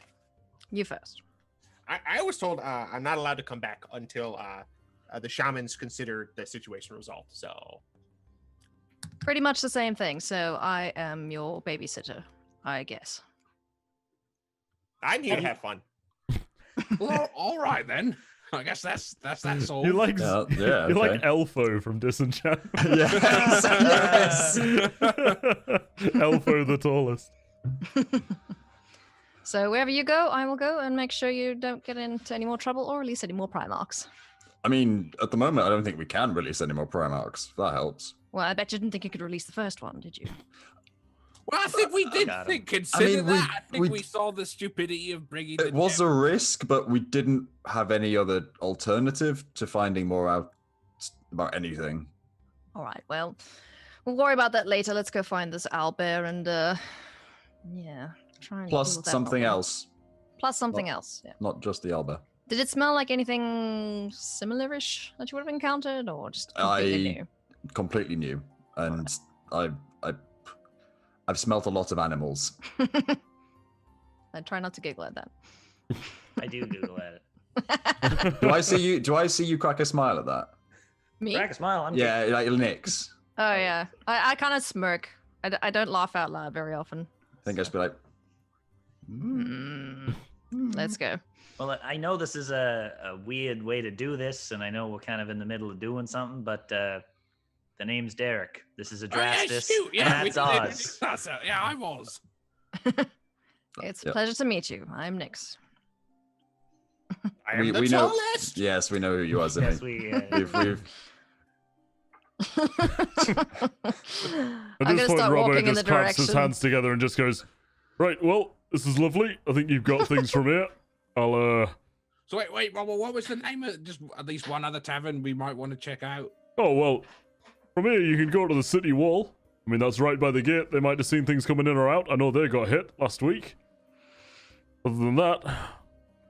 you first. I was told I'm not allowed to come back until the shamans consider the situation resolved. So Pretty much the same thing. So I am your babysitter I guess. I'm here to have fun. Well, all right then. I guess that's that solved. You like Yeah, you like okay. Elfo from Disenchantment. Yes. Yes. Elfo the tallest. So wherever you go, I will go and make sure you don't get into any more trouble or release any more Primarchs. I mean, at the moment, I don't think we can release any more Primarchs. That helps. Well, I bet you didn't think you could release the first one, did you? Well, I think we did got him. think, consider I mean, that. I think we- we saw the stupidity of bringing It was a risk, but we didn't have any other alternative to finding more out about anything. All right, well, we'll worry about that later. Let's go find this owlbear and, yeah, try and Plus deal with that something problem. else, Plus something else, yeah. not just the Alba. Did it smell like anything similar-ish that you would have encountered, or just completely new? Completely new, and I've smelt a lot of animals. I try not to giggle at that. I do Google at it. Do I see you crack a smile at that? Me? Crack a smile. I'm Yeah, like Nyx. Oh, yeah. I kind of smirk. I don't laugh out loud very often. I think I should be like, Let's go. Well, I know this is a weird way to do this, and I know we're kind of in the middle of doing something, but the name's Derek. This is Adrastus, and that's Oz. Yeah, I was. It's a Yep. pleasure to meet you. I'm Nyx. I am the we know. tallest. Yes, we know who you are, Zimmy. Yes, we. We've At I'm this gonna point, start Robbo walking in the just claps his direction. hands together and just goes, "Right, well, this is lovely. I think you've got things from here. I'll So wait, Robert, what was the name of just at least one other tavern we might want to check out? Oh, well, from here you can go to the city wall. I mean, that's right by the gate. They might have seen things coming in or out. I know they got hit last week. Other than that,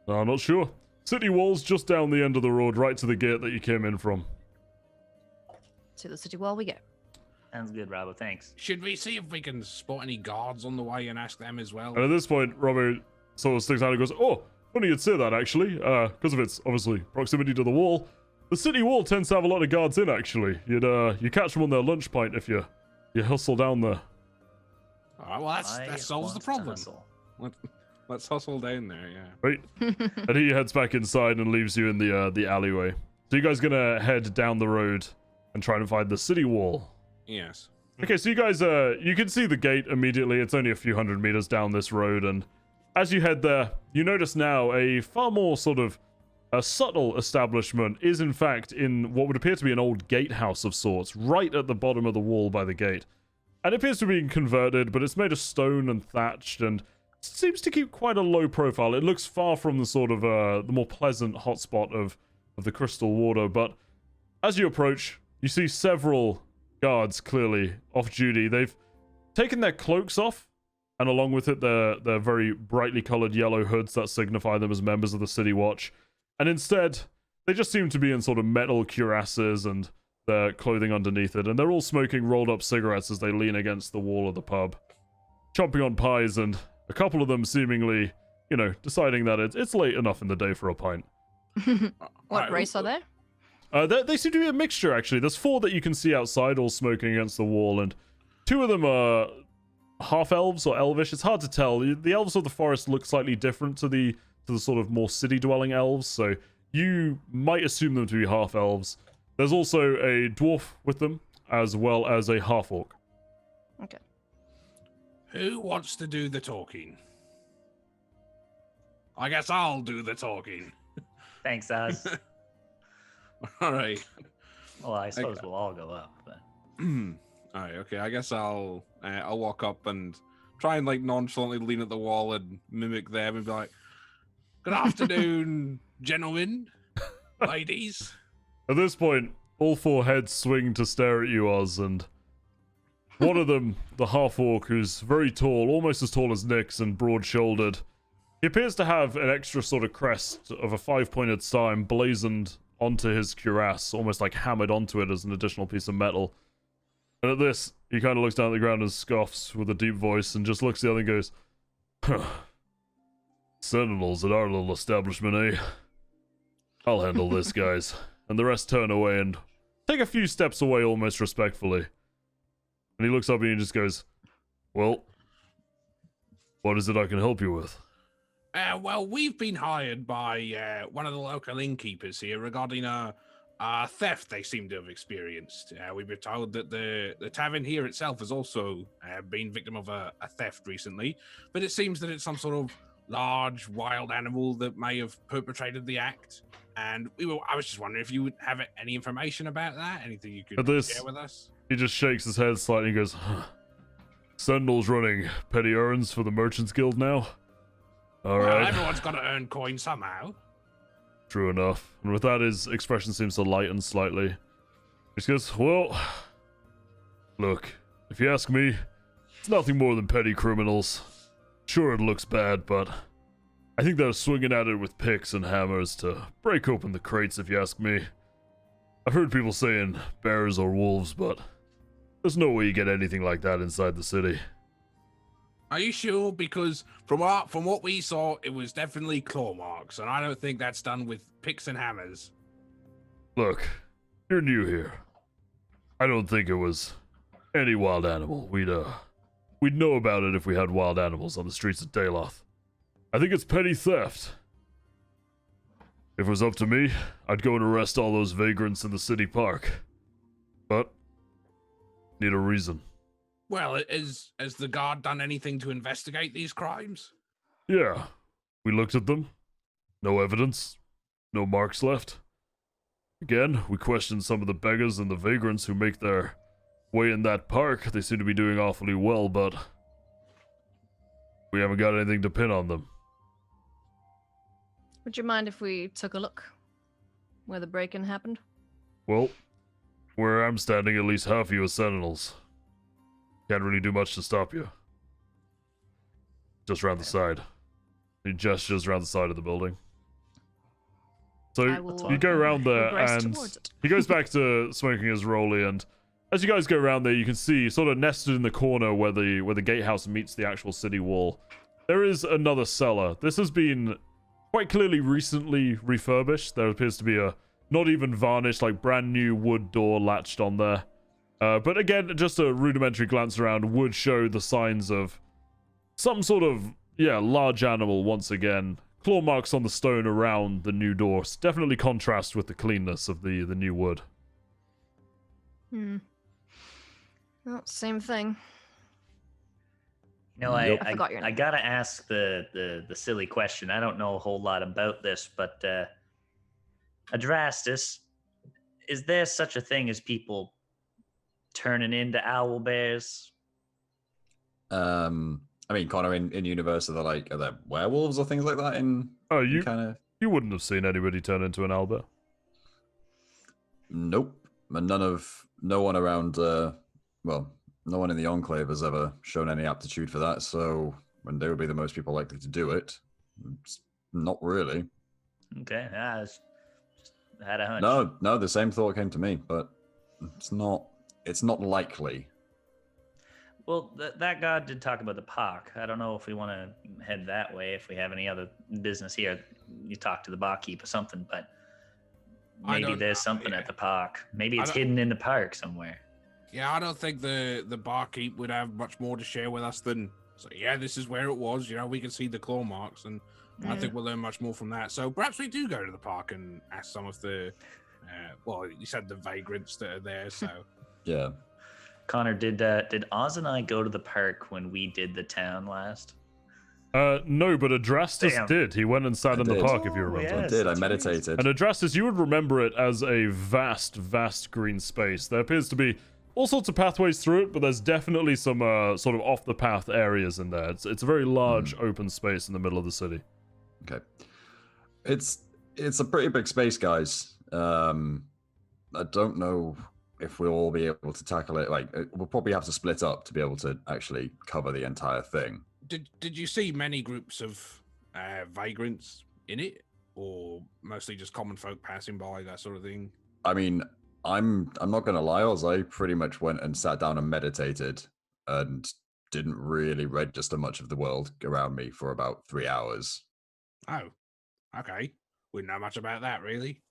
no, I'm not sure. City wall's just down the end of the road, right to the gate that you came in from. To the city wall we go. Sounds good, Robbo. Thanks. Should we see if we can spot any guards on the way and ask them as well? And at this point, Robert sort of sticks out and goes, "Oh, funny you'd say that, actually. Because of its, obviously, proximity to the wall. The city wall tends to have a lot of guards in, actually. You catch them on their lunch pint if you hustle down there." All right, well, that solves the want to problem. hustle. Let's hustle down there, yeah. Right. And he heads back inside and leaves you in the alleyway. So you guys gonna head down the road and try and find the city wall. Yes. Okay, so you guys, you can see the gate immediately. It's only a few hundred meters down this road, and as you head there, you notice now a far more sort of a subtle establishment is in fact in what would appear to be an old gatehouse of sorts, right at the bottom of the wall by the gate. And it appears to be converted, but it's made of stone and thatched, and seems to keep quite a low profile. It looks far from the sort of the more pleasant hotspot of the crystal water, but as you approach, you see several guards clearly off duty. They've taken their cloaks off, and along with it their very brightly colored yellow hoods that signify them as members of the city watch. And instead, they just seem to be in sort of metal cuirasses and their clothing underneath it, and they're all smoking rolled up cigarettes as they lean against the wall of the pub, chomping on pies, and a couple of them seemingly, deciding that it's late enough in the day for a pint. What Right, race are they? They seem to be a mixture, actually. There's 4 that you can see outside, all smoking against the wall, and 2 of them are half-elves or elvish. It's hard to tell. The elves of the forest look slightly different to the sort of more city-dwelling elves, so you might assume them to be half-elves. There's also a dwarf with them, as well as a half-orc. Okay. Who wants to do the talking? I guess I'll do the talking. Thanks, Oz. All right. Well, I suppose we'll all go up, but All right. Okay. I guess I'll walk up and try and like nonchalantly lean at the wall and mimic them and be like, "Good afternoon, gentlemen, ladies." At this point, all 4 heads swing to stare at you, Oz, and one of them, the half-orc, who's very tall, almost as tall as Nyx and broad-shouldered, he appears to have an extra sort of crest of a 5-pointed star emblazoned onto his cuirass, almost like hammered onto it as an additional piece of metal. And at this, he kind of looks down at the ground and scoffs with a deep voice and just looks at the other and goes, "Huh. Sentinels at our little establishment, eh? I'll handle this, guys." And the rest turn away and take a few steps away almost respectfully. And he looks up and he just goes, "Well, What is it I can help you with? Well, we've been hired by one of the local innkeepers here regarding a theft they seem to have experienced. We've been told that the tavern here itself has also been victim of a theft recently, but it seems that it's some sort of large wild animal that may have perpetrated the act. And I was just wondering if you would have any information about that, anything you could share with us. He just shakes his head slightly and goes, Sentinel's running petty errands for the Merchants Guild now? All Well, right. everyone's got to earn coin somehow. True enough. And with that, his expression seems to lighten slightly. He goes, well, look, if you ask me, it's nothing more than petty criminals. Sure, it looks bad, but I think they're swinging at it with picks and hammers to break open the crates, if you ask me. I've heard people saying bears or wolves, but there's no way you get anything like that inside the city. Are you sure? Because from what we saw, it was definitely claw marks, and I don't think that's done with picks and hammers. Look, you're new here. I don't think it was any wild animal. We'd know about it if we had wild animals on the streets of Daloth. I think it's petty theft. If it was up to me, I'd go and arrest all those vagrants in the city park. But need a reason. Well, has the guard done anything to investigate these crimes? Yeah, we looked at them. No evidence. No marks left. Again, we questioned some of the beggars and the vagrants who make their way in that park. They seem to be doing awfully well, but we haven't got anything to pin on them. Would you mind if we took a look where the break-in happened? Well, where I'm standing, at least half of you are sentinels. Can't really do much to stop you. Just around the side. He gestures around the side of the building. So you go around there, and he goes back to smoking his rollie, and as you guys go around there, you can see, sort of nested in the corner where the gatehouse meets the actual city wall, there is another cellar. This has been quite clearly recently refurbished. There appears to be a not even varnished, like brand new wood door latched on there. But again, just a rudimentary glance around would show the signs of some sort of, large animal once again. Claw marks on the stone around the new door definitely contrast with the cleanness of the new wood. Well, same thing. You know, Yep. I forgot your I name. gotta ask the silly question. I don't know a whole lot about this, but Adrastus, is there such a thing as people turning into owl bears? I mean, Connor, in universe, are there werewolves or things like that in Oh, kind of? you wouldn't have seen anybody turn into an owlbear. Nope. And no one around, no one in the Enclave has ever shown any aptitude for that, so when they would be the most people likely to do it, it's not really. Okay, I had a hunch. No, the same thought came to me, but it's not likely. Well, that god did talk about the park. I don't know if we want to head that way, if we have any other business here. You talk to the barkeep or something, but maybe there's something at the park. Maybe it's hidden in the park somewhere. Yeah, I don't think the barkeep would have much more to share with us than, so yeah, this is where it was. We can see the claw marks, and I think we'll learn much more from that. So perhaps we do go to the park and ask some of the, you said the vagrants that are there, so. Yeah. Connor, did Oz and I go to the park when we did the town last? No, but Adrastus Damn. did. He went and sat in the did. park, if you Oh, remember. yeah. I Yes, did. I that's right. meditated. And Adrastus, you would remember it as a vast, vast green space. There appears to be all sorts of pathways through it, but there's definitely some sort of off-the-path areas in there. It's a very large open space in the middle of the city. Okay. It's a pretty big space, guys. I don't know if we'll all be able to tackle it. We'll probably have to split up to be able to actually cover the entire thing. Did you see many groups of vagrants in it, or mostly just common folk passing by, that sort of thing? I mean, I'm not gonna lie, Oz, I pretty much went and sat down and meditated and didn't really register much of the world around me for about 3 hours. Oh, okay. Wouldn't know much about that, really.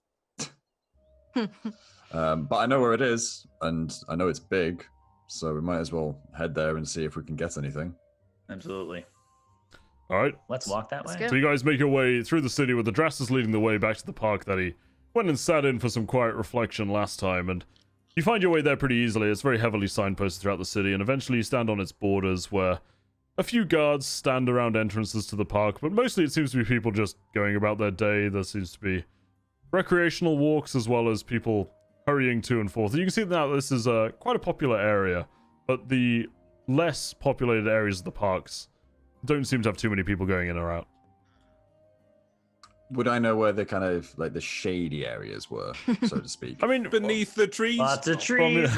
But I know where it is, and I know it's big, so we might as well head there and see if we can get anything. Absolutely. All right. Let's walk that Let's way. go. So you guys make your way through the city with the Drasters leading the way back to the park that he went and sat in for some quiet reflection last time, and you find your way there pretty easily. It's very heavily signposted throughout the city, and eventually you stand on its borders where a few guards stand around entrances to the park, but mostly it seems to be people just going about their day. There seems to be recreational walks as well as people hurrying to and forth. And you can see now this is quite a popular area, but the less populated areas of the parks don't seem to have too many people going in or out. Would I know where the kind of like the shady areas were, so to speak? I mean, Beneath the trees. Lots of trees.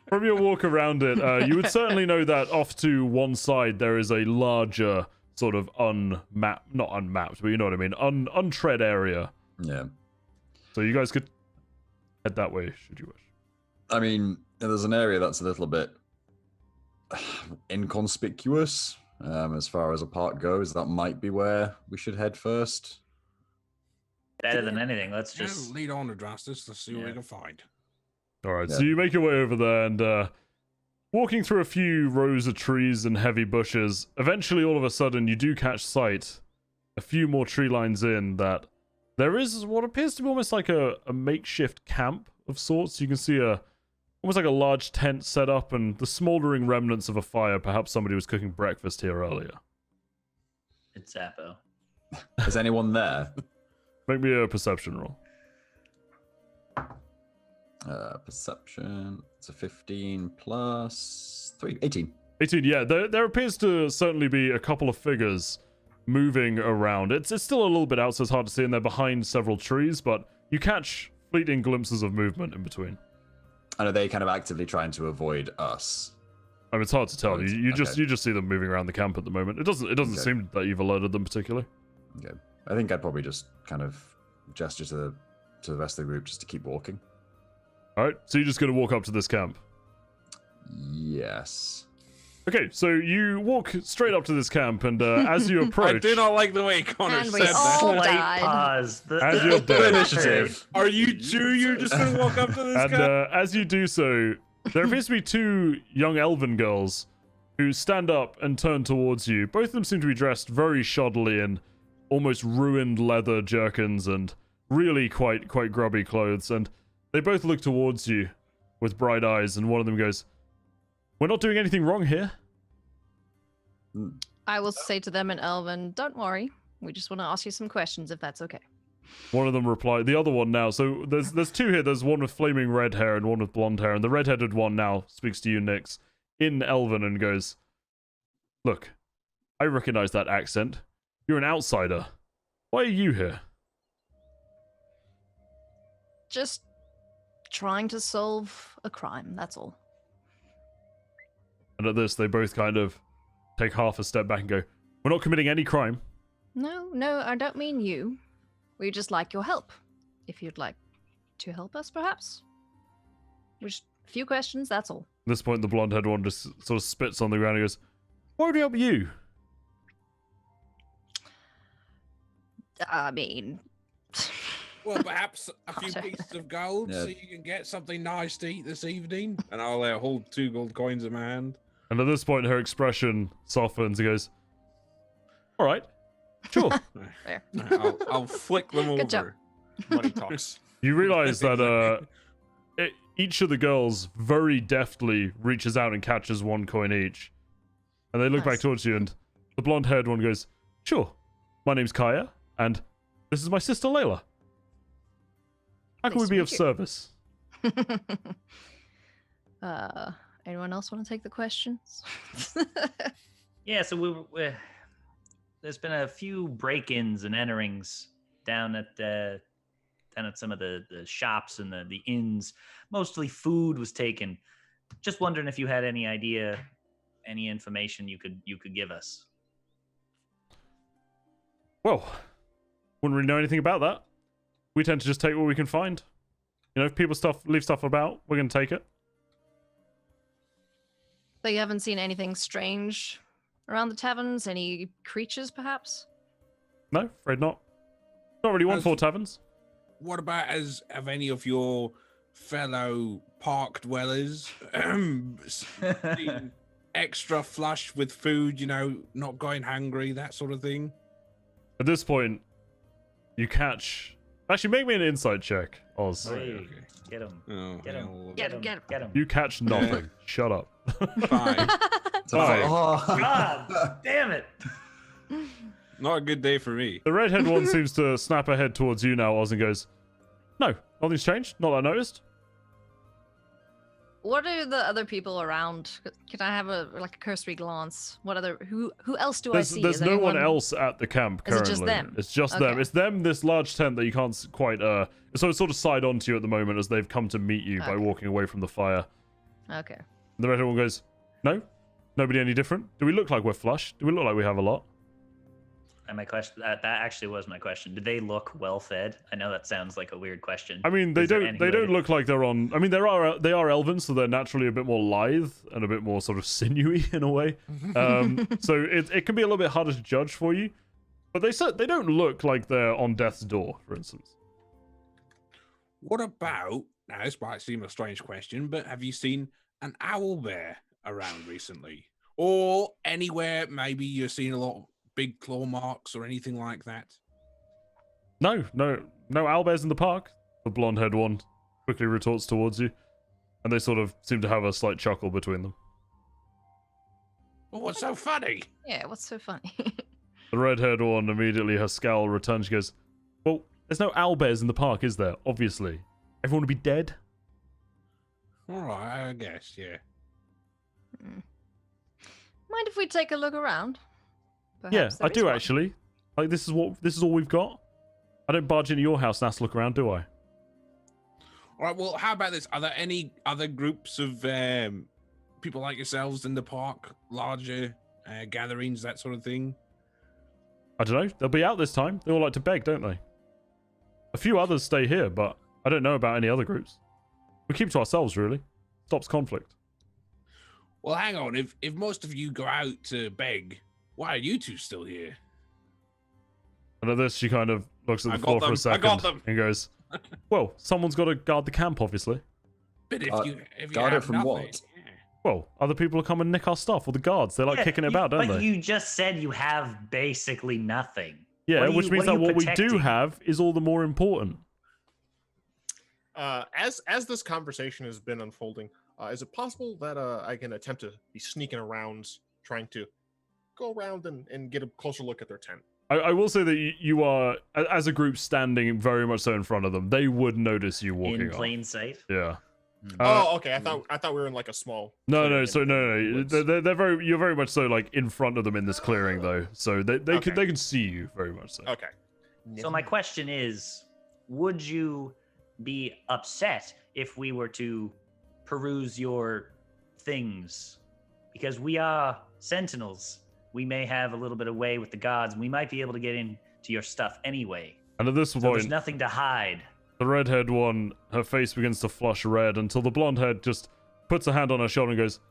from your walk around it, you would certainly know that off to one side there is a larger sort of not unmapped, but you know what I mean, untread area. Yeah. So you guys could head that way should you wish. I mean, there's an area that's a little bit inconspicuous as far as a park goes. That might be where we should head first. Better than anything. Let's Yeah, just. lead on to Drastus. Let's see what we Yeah. can find. All right, Yeah. so you make your way over there and walking through a few rows of trees and heavy bushes, eventually all of a sudden you do catch sight a few more tree lines in that there is what appears to be almost like a makeshift camp of sorts. You can see almost like a large tent set up and the smoldering remnants of a fire. Perhaps somebody was cooking breakfast here earlier. It's Zappo. Is anyone there? Make me a perception roll. Perception. It's a 15 plus 3. 18. 18, yeah. There appears to certainly be a couple of figures moving around. It's still a little bit out, so it's hard to see, and they're behind several trees, but you catch fleeting glimpses of movement in between. And are they kind of actively trying to avoid us? I mean, it's hard to tell. Oh, it's- You just okay. you just see them moving around the camp at the moment. It doesn't Okay. seem that you've alerted them particularly. Okay. I think I'd probably just kind of gesture to the rest of the group just to keep walking. All right, so you're just going to walk up to this camp. Yes. Okay, so you walk straight up to this camp, and as you I approach, do not like the way Connor And we said that. all Slight died. pause. As you're dead. Initiative. Are you sure you're just going to walk up to this and guy? as you do so, there appears to be two young elven girls who stand up and turn towards you. Both of them seem to be dressed very shoddily in almost ruined leather jerkins and really quite grubby clothes, and they both look towards you with bright eyes, and one of them goes, "We're not doing anything wrong here." I will say to them in Elven, don't worry. We just want to ask you some questions if that's okay. One of them replied, the other one now, so there's two here. There's one with flaming red hair and one with blonde hair, and the red-headed one now speaks to you, Nyx, in Elven and goes, "Look, I recognize that accent. You're an outsider. Why are you here?" Just trying to solve a crime, that's all. And at this, they both kind of take half a step back and go, "We're not committing any crime." No, I don't mean you. We just like your help. If you'd like to help us, perhaps? Just a few questions, that's all. At this point, the blonde-haired one just sort of spits on the ground and goes, "Why would we help you?" I mean... Well, perhaps a few God. pieces of gold Yeah. so you can get something nice to eat this evening. And I'll hold 2 gold coins in my hand. And at this point, her expression softens and goes, "All right, sure." There. I'll flick them over. Good job. Money talks. You realize that each of the girls very deftly reaches out and catches 1 coin each. And they look back Nice. towards you, and the blonde-haired one goes, "Sure, my name's Kaya, and this is my sister Layla. How can Nice we to be meet of you." service?" Anyone else want to take the questions? Yeah, so there's been a few break-ins and enterings down at some of the shops and the inns. Mostly food was taken. Just wondering if you had any idea, any information you could give us. Well, wouldn't really know anything about that. We tend to just take what we can find. You know, if people leave stuff about, we're going to take it. So you haven't seen anything strange around the taverns? Any creatures, perhaps? No, afraid not. Not really one As- for taverns. What about have any of your fellow park dwellers seen extra flush with food, not going hungry, that sort of thing? At this point, you catch. Actually, make me an insight check, Oz. Hey, get him. Oh, Get him. hell, Get him, get him. Get him. You catch nothing. Shut up. 5. So I was like, God damn it. Not a good day for me. The redhead one seems to snap her head towards you now, Oz, and goes, "No, nothing's changed. Not that I noticed." What are the other people around? Can I have a cursory glance? Who else do I see? There's Is no one anyone- else at the camp Is it currently. just them? It's just them. Okay. It's them, this large tent that you can't quite so it's sort of side onto you at the moment as they've come to meet you by Okay. walking away from the fire. Okay. And the redhead one goes, "No? Nobody any different? Do we look like we're flush? Do we look like we have a lot?" And my question, that actually was my question. Do they look well fed? I know that sounds like a weird question. I mean, they Is there don't any they way don't to- look like they're on. I mean, they are elven, so they're naturally a bit more lithe and a bit more sort of sinewy in a way. So it can be a little bit harder to judge for you. But they don't look like they're on death's door, for instance. What about, now this might seem a strange question, but have you seen an owl bear around recently? Or anywhere maybe you're seeing a lot of big claw marks or anything like that? No owlbears in the park. The blonde-haired one quickly retorts towards you, and they sort of seem to have a slight chuckle between them. Well, what's so funny? Yeah, what's so funny? The red-haired one immediately, her scowl returns. She goes, "Well, there's no owlbears in the park, is there? Obviously, everyone would be dead." All right, I guess, yeah. Mind if we take a look around? Yeah, Perhaps I there is do one. actually. Like, this is all we've got. I don't barge into your house and ask to look around, do I? All right, well, how about this? Are there any other groups of people like yourselves in the park? Larger gatherings, that sort of thing? I don't know. They'll be out this time. They all like to beg, don't they? A few others stay here, but I don't know about any other groups. We keep to ourselves, really. Stops conflict. Well, hang on. If most of you go out to beg, why are you two still here? And at this, she kind of looks at the I got floor for them. a second I got them. and goes, "Well, someone's got to guard the camp, obviously. But if you guard it have from nothing, what? yeah. Well, other people will come and nick our stuff, or the guards. They like Yeah, kicking it you- about, don't but they? you just said you have basically nothing. Yeah, What are which you- means what are that you what we do protecting? have is all the more important." As this conversation has been unfolding, is it possible that I can attempt to be sneaking around, trying to go around and get a closer look at their tent? I will say that you are, as a group, standing very much so in front of them. They would notice you walking In off. plain sight. Yeah. Oh, okay. I thought we were in like a small. No, clearing so in the no. woods. You're very much so like in front of them in this clearing though. So they Okay. can see you very much so. Okay. So my question is, would you be upset if we were to peruse your things? Because we are sentinels. We may have a little bit of way with the gods, and we might be able to get into your stuff anyway. And at this So there's point, nothing to hide. the redhead one, her face begins to flush red until the blonde head just puts a hand on her shoulder and goes,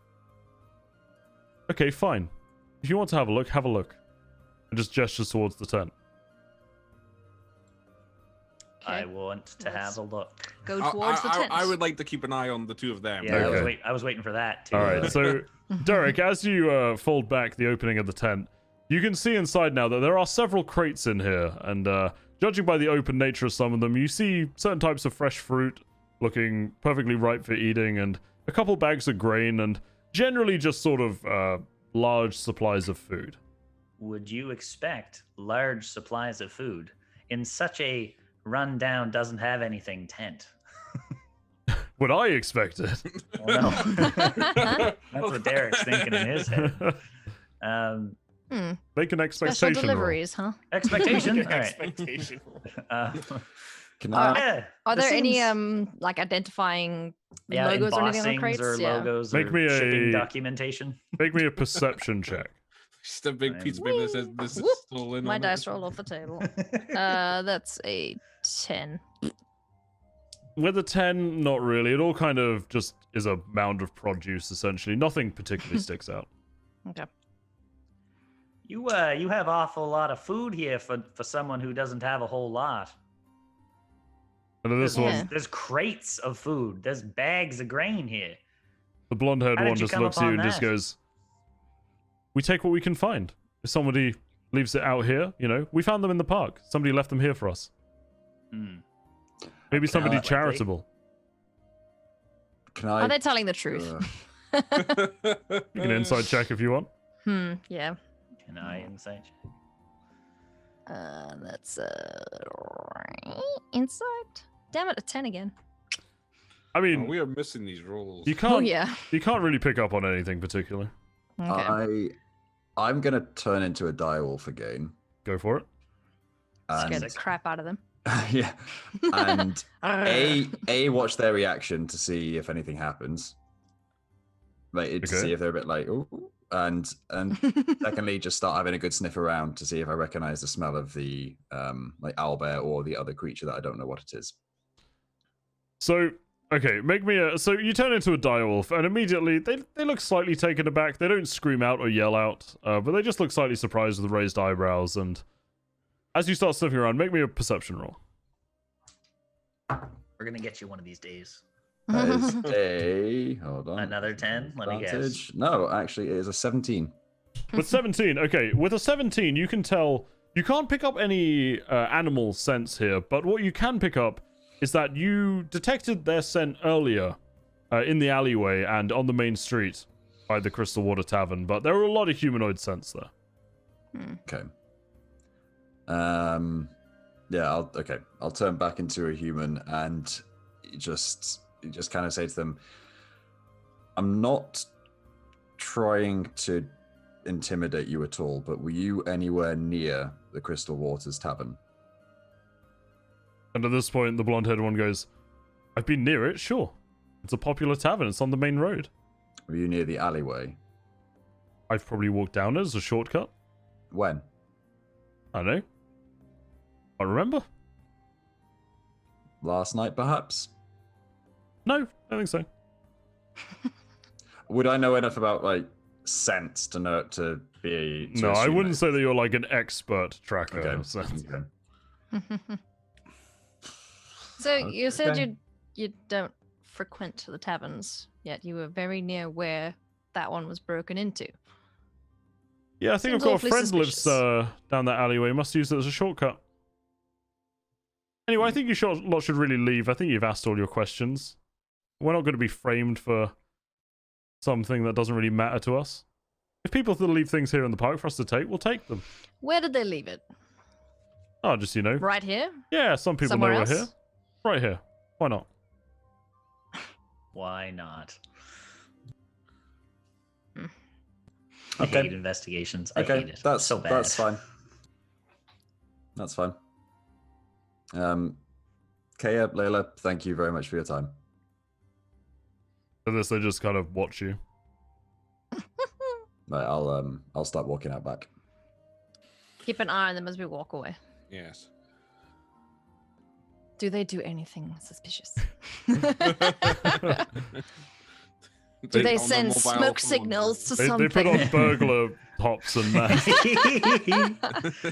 "Okay, fine. If you want to have a look, have a look." And just gestures towards the tent. I Okay. want to have a look. Go towards the tent. I would like to keep an eye on the two of them. Yeah, Okay. I was waiting for that too. All right, so Derek, as you fold back the opening of the tent, you can see inside now that there are several crates in here, and judging by the open nature of some of them, you see certain types of fresh fruit looking perfectly ripe for eating, and a couple bags of grain, and generally just sort of large supplies of food. Would you expect large supplies of food in such a rundown, doesn't have anything tent? What I expected. Well, no. That's what Derek's thinking in his head. Make an Special expectation roll. deliveries, huh? Expectation. All right. Expectation. Can I? Yeah, Are this there any seems- like identifying yeah, logos or anything on the embossings crates? or Yeah. logos Make or me a- shipping documentation? Make me a perception check. Just a big piece of paper that says this is Whoop. stolen. My on dice it. rolled off the table. That's a 10. With a 10, not really. It all kind of just is a mound of produce, essentially. Nothing particularly sticks out. Okay. You have awful lot of food here for someone who doesn't have a whole lot. And then this Yeah. one, There's crates of food. There's bags of grain here. the blonde-haired How did one you just come looks at you upon and just that? goes, we take what we can find. If somebody leaves it out here, we found them in the park. Somebody left them here for us. Maybe somebody likely. charitable. Can I? Are they telling the truth? You can inside check if you want. Yeah. Can I insight check? That's inside. Damn it, a 10 again. I mean, we are missing these rolls. you can't. Oh yeah. You can't really pick up on anything particular. Okay. I'm gonna turn into a direwolf again. Go for it. Scared And the crap out of them. yeah, and a watch their reaction to see if anything happens. Like to Okay. see if they're a bit like, ooh, and secondly, just start having a good sniff around to see if I recognize the smell of the like owlbear or the other creature that I don't know what it is. So, okay, make me a. So you turn into a direwolf, and immediately they look slightly taken aback. They don't scream out or yell out, but they just look slightly surprised with raised eyebrows. And as you start sniffing around, make me a perception roll. We're gonna get you one of these days. That is a hold on. Another 10? Let me guess. Advantage? No, actually, it is a 17. With 17, okay, with a 17, you can tell. You can't pick up any animal scents here, but what you can pick up is that you detected their scent earlier in the alleyway and on the main street by the Crystal Water Tavern, but there were a lot of humanoid scents there. Okay. Yeah, I'll turn back into a human and just kind of say to them, I'm not trying to intimidate you at all, but were you anywhere near the Crystal Waters Tavern? And at this point, the blonde-haired one goes, I've been near it, sure. It's a popular tavern. It's on the main road. Were you near the alleyway? I've probably walked down it as a shortcut. When? I don't know. I remember. Last night, perhaps? No, I don't think so. Would I know enough about, like, scents to know to be... to No, I assume wouldn't it? say that you're like an expert tracker. Okay. of scents. Okay. So you said Okay. you don't frequent the taverns, yet you were very near where that one was broken into. Yeah, I think Seems I've got a awfully friend suspicious. lives down that alleyway. Must use it as a shortcut. Anyway, I think you lot should really leave. I think you've asked all your questions. We're not going to be framed for something that doesn't really matter to us. If people leave things here in the park for us to take, we'll take them. Where did they leave it? Oh, just, Right here? Yeah, some people Somewhere know else? we're here. Right here. Why not? Why not? Hmm. I Okay. hate investigations. I Okay, hate it. that's so bad. That's fine. That's fine. Kaya, Layla, thank you very much for your time. For this, they just kind of watch you. Right, I'll start walking out back. Keep an eye on them as we walk away. Yes. Do they do anything suspicious? Do they On the send mobile smoke phone. signals to They something? put on burglar hops and that.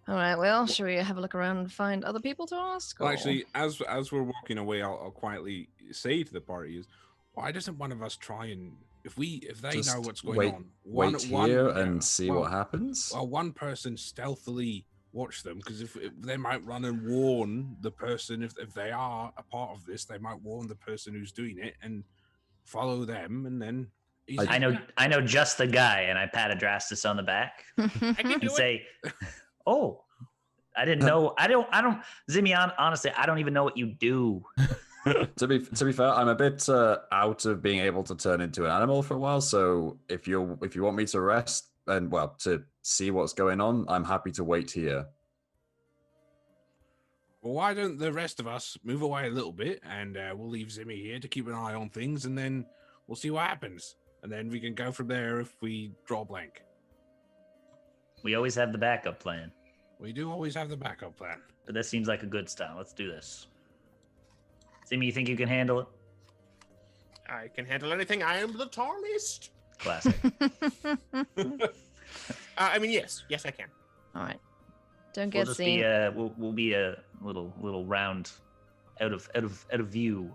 All right. Well, should we have a look around and find other people to ask? Well, or- actually, as we're walking away, I'll quietly say to the party is, why doesn't one of us try and if they Just know what's going wait- on, Wait here yeah, and see well, what happens. Well, one person stealthily watch them because if they might run and warn the person if they are a part of this, they might warn the person who's doing it and follow them, and then I know just the guy, and I pat Adrastus on the back I can and do it. say, "Oh, I didn't know. I don't. Zimmy, honestly, I don't even know what you do." To be fair, I'm a bit out of being able to turn into an animal for a while. So if you want me to rest and to see what's going on, I'm happy to wait here. Well, why don't the rest of us move away a little bit, and we'll leave Zimmy here to keep an eye on things, and then we'll see what happens, and then we can go from there if we draw blank. We always have the backup plan, We do always have the backup plan. but this seems like a good style. Let's do this. Zimmy, you think you can handle it? I can handle anything. I am the tallest. Classic. I mean, yes, I can. All right. Don't We'll get just seen. be we'll be a little round out of view.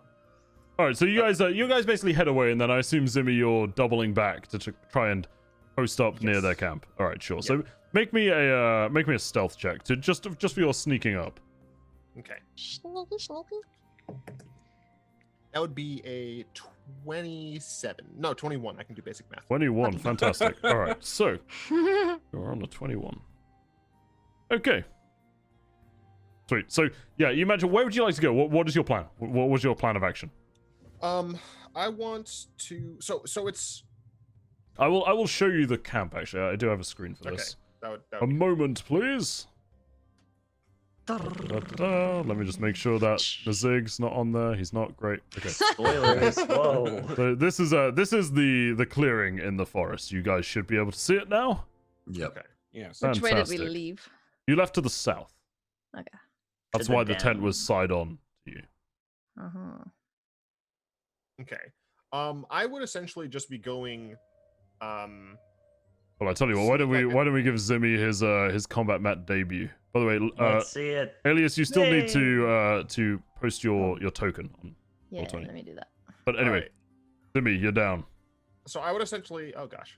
All right, so you guys basically head away, and then I assume Zimmy, you're doubling back to try and post up near their camp. All right, sure. So make me a stealth check to just for your sneaking up. Okay. Sneaky, sneaky. That would be a 27. No, 21. I can do basic math. 21, fantastic. All right, so you're on a 21. Okay. Sweet. So yeah, you imagine. Where would you like to go? What is your plan? What was your plan of action? I want to. So it's. I will show you the camp. Actually, I do have a screen for this. That A would moment, please. Da-da-da. Let me just make sure that the Zig's not on there. He's not great. Okay. Spoilers. Whoa. So this is the clearing in the forest. You guys should be able to see it now. Yep. Okay. Yes. Which way did we Fantastic. leave? You left to the south. Okay. That's To the why the tent down. was side on to you. Uh-huh. Okay. I would essentially just be going. Well, I tell you what. Why don't we give Zimmy his combat mat debut? By the way, Let's see it. Alias, you still need to post your token on. Yeah, Tony. let me do that. But anyway, Alright. Zimmy, you're down. So I would essentially. Oh gosh.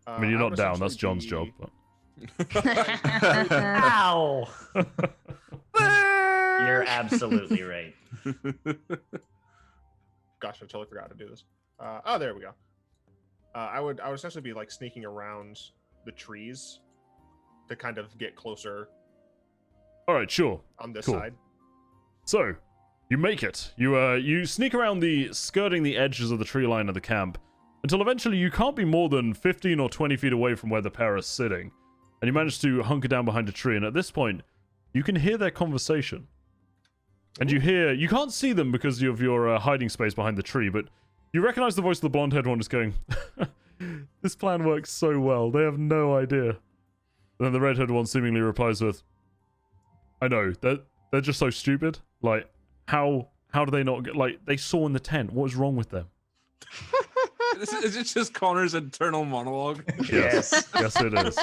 I mean, you're not would down. That's essentially John's job. be- But... Ow! Burn! You're absolutely right. Gosh, I totally forgot to do this. Oh, there we go. I would essentially be like sneaking around the trees to kind of get closer All right, sure. on this Cool. side. So, you make it. You sneak around skirting the edges of the tree line of the camp until eventually you can't be more than 15 or 20 feet away from where the pair are sitting, and you manage to hunker down behind a tree. And at this point, you can hear their conversation, and you can't see them because of your hiding space behind the tree, but you recognize the voice of the blonde-haired one just going, "This plan works so well. They have no idea." And then the red-haired one seemingly replies with, "I know, they're just so stupid. Like, how do they not get, like, they saw in the tent. What is wrong with them?" Is it just Connor's internal monologue? Yes. Yes, it is.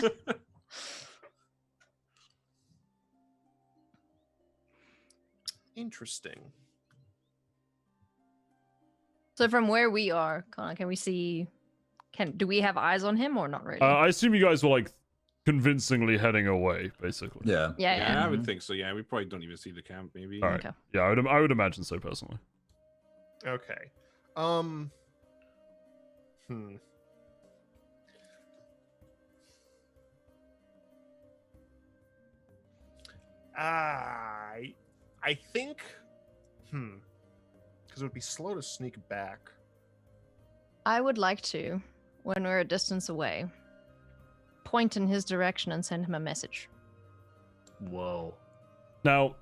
Interesting. So from where we are, Connor, can we see? Do we have eyes on him or not really? I assume you guys were, like, convincingly heading away, basically. Yeah. yeah, Yeah, yeah. I would think so. Yeah, we probably don't even see the camp. Maybe. All right. Okay. Yeah, I would imagine so, personally. Okay. Hmm. I think. Because it would be slow to sneak back. I would like to, when we're a distance away, point in his direction and send him a message. Whoa. Now,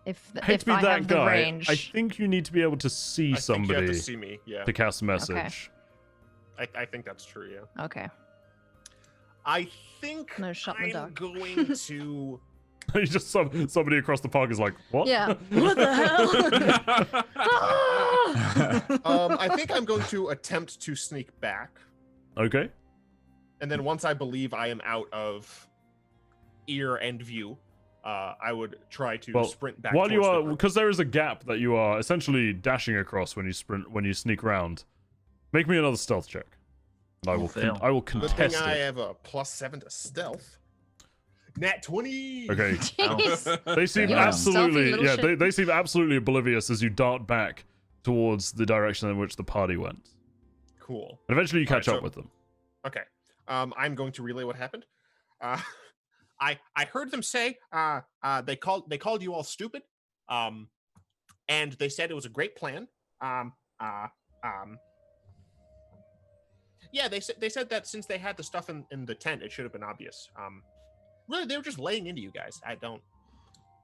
If hate if to be I that have the guy, range, I think you need to be able to see I think you have somebody to see me. Yeah. to cast a message. I think that's true. Yeah. okay. I think No shot in the I'm dark. going to. You just somebody across the park is like, "What?" Yeah. What the hell? I think I'm going to attempt to sneak back, Okay. and then once I believe I am out of ear and view, I would try to Well, sprint back. While you towards the are, group. because there is a gap that you are essentially dashing across when you sneak round. Make me another stealth check. And I will fail. I will Good thing contest I it. have a +7 to stealth. Nat 20. Okay. Jeez. They seem You are absolutely stealthy little shit. they seem absolutely oblivious as you dart back towards the direction in which the party went. Cool. And eventually you All right, catch up so- with them. Okay. I'm going to relay what happened. I heard them say they called you all stupid. And they said it was a great plan. Yeah, they said that since they had the stuff in the tent, it should have been obvious. Really, they were just laying into you guys. I don't.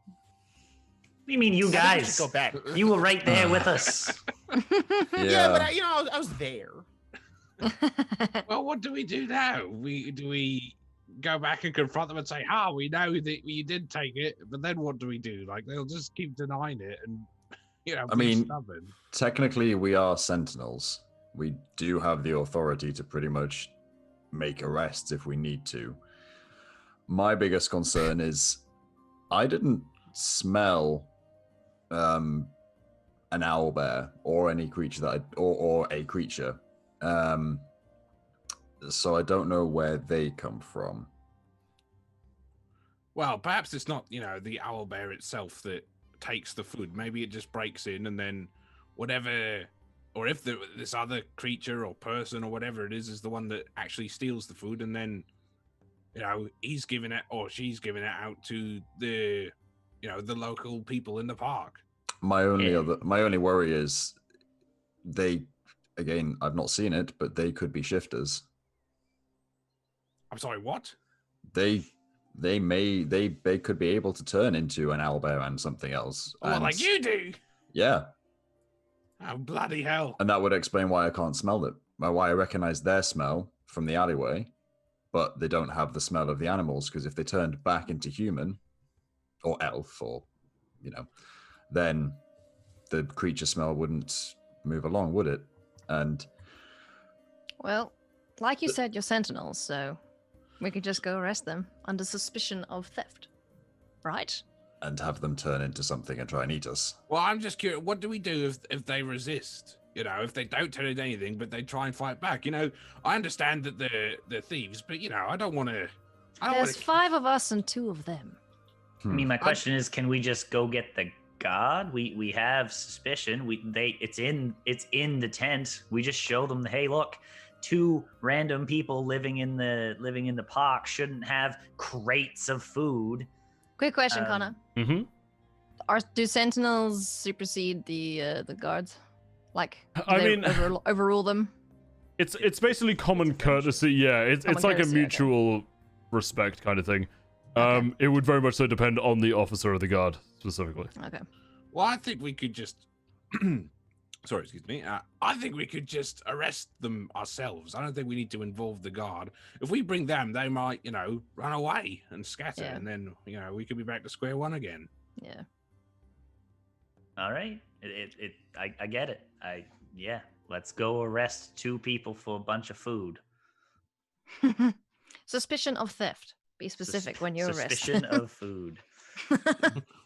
What do you mean, you I think we guys? should go back. You were right there with us. Yeah, but I was there. Well, what do we do now? Do we go back and confront them and say, we know that you did take it, but then what do we do? Like, they'll just keep denying it and, I be mean- stubborn. Technically, we are sentinels. We do have the authority to pretty much make arrests if we need to. My biggest concern is I didn't smell an owlbear or any creature or a creature. So I don't know where they come from. Well, perhaps it's not, the owlbear itself that takes the food. Maybe it just breaks in and then whatever, or if this other creature or person or whatever it is the one that actually steals the food, and then, he's giving it or she's giving it out to the, the local people in the park. My only worry is again, I've not seen it, but they could be shifters. I'm sorry, what? They could be able to turn into an owlbear and something else. Oh, like you do? Yeah. Oh, bloody hell. And that would explain why I can't smell it. Why I recognize their smell from the alleyway, but they don't have the smell of the animals, because if they turned back into human or elf or, then the creature smell wouldn't move along, would it? And Well, like you said, you're sentinels, so we could just go arrest them under suspicion of theft, right? and have them turn into something and try and eat us. Well, I'm just curious. What do we do if they resist? If they don't turn into anything, but they try and fight back. I understand that they're thieves, but I don't want to. There's 5 of us and 2 of them. I mean, my question is, can we just go get the god? We have suspicion. It's in the tent. We just show them, hey, look, 2 random people living in the park shouldn't have crates of food. Quick question, Connor. Mm-hmm. Do sentinels supersede the guards? Like, I mean, overrule them? It's basically common courtesy. Yeah, it's like a mutual respect kind of thing. Okay. It would very much so depend on the officer of the guard specifically. Okay. Well, I think we could just. Sorry, excuse me. I think we could just arrest them ourselves. I don't think we need to involve the guard. If we bring them, they might, run away and scatter, Yeah. and then, we could be back to square one again. Yeah. All right, I get it. Let's go arrest 2 people for a bunch of food. Suspicion of theft. Be specific when you're arrested. Suspicion of food.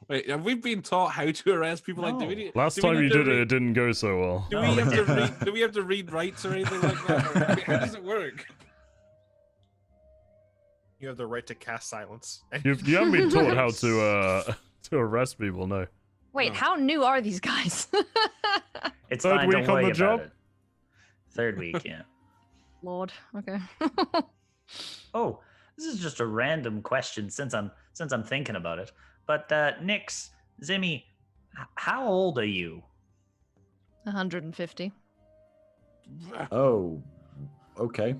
Wait, have we been taught how to arrest people? No. Like, do we, Last do we time you need to did it, read- it didn't go so well. Do we have to read? Do we have to read rights or anything like that? Or, how does it work? You have the right to cast silence. You haven't been taught how to arrest people, no. Wait, Oh. how new are these guys? It's Third fine. week Don't on worry the about job? it. 3rd week, yeah. Lord. Okay. Oh, this is just a random question since I'm thinking about it. But Nix, Zimmy, how old are you? 150. Oh, okay.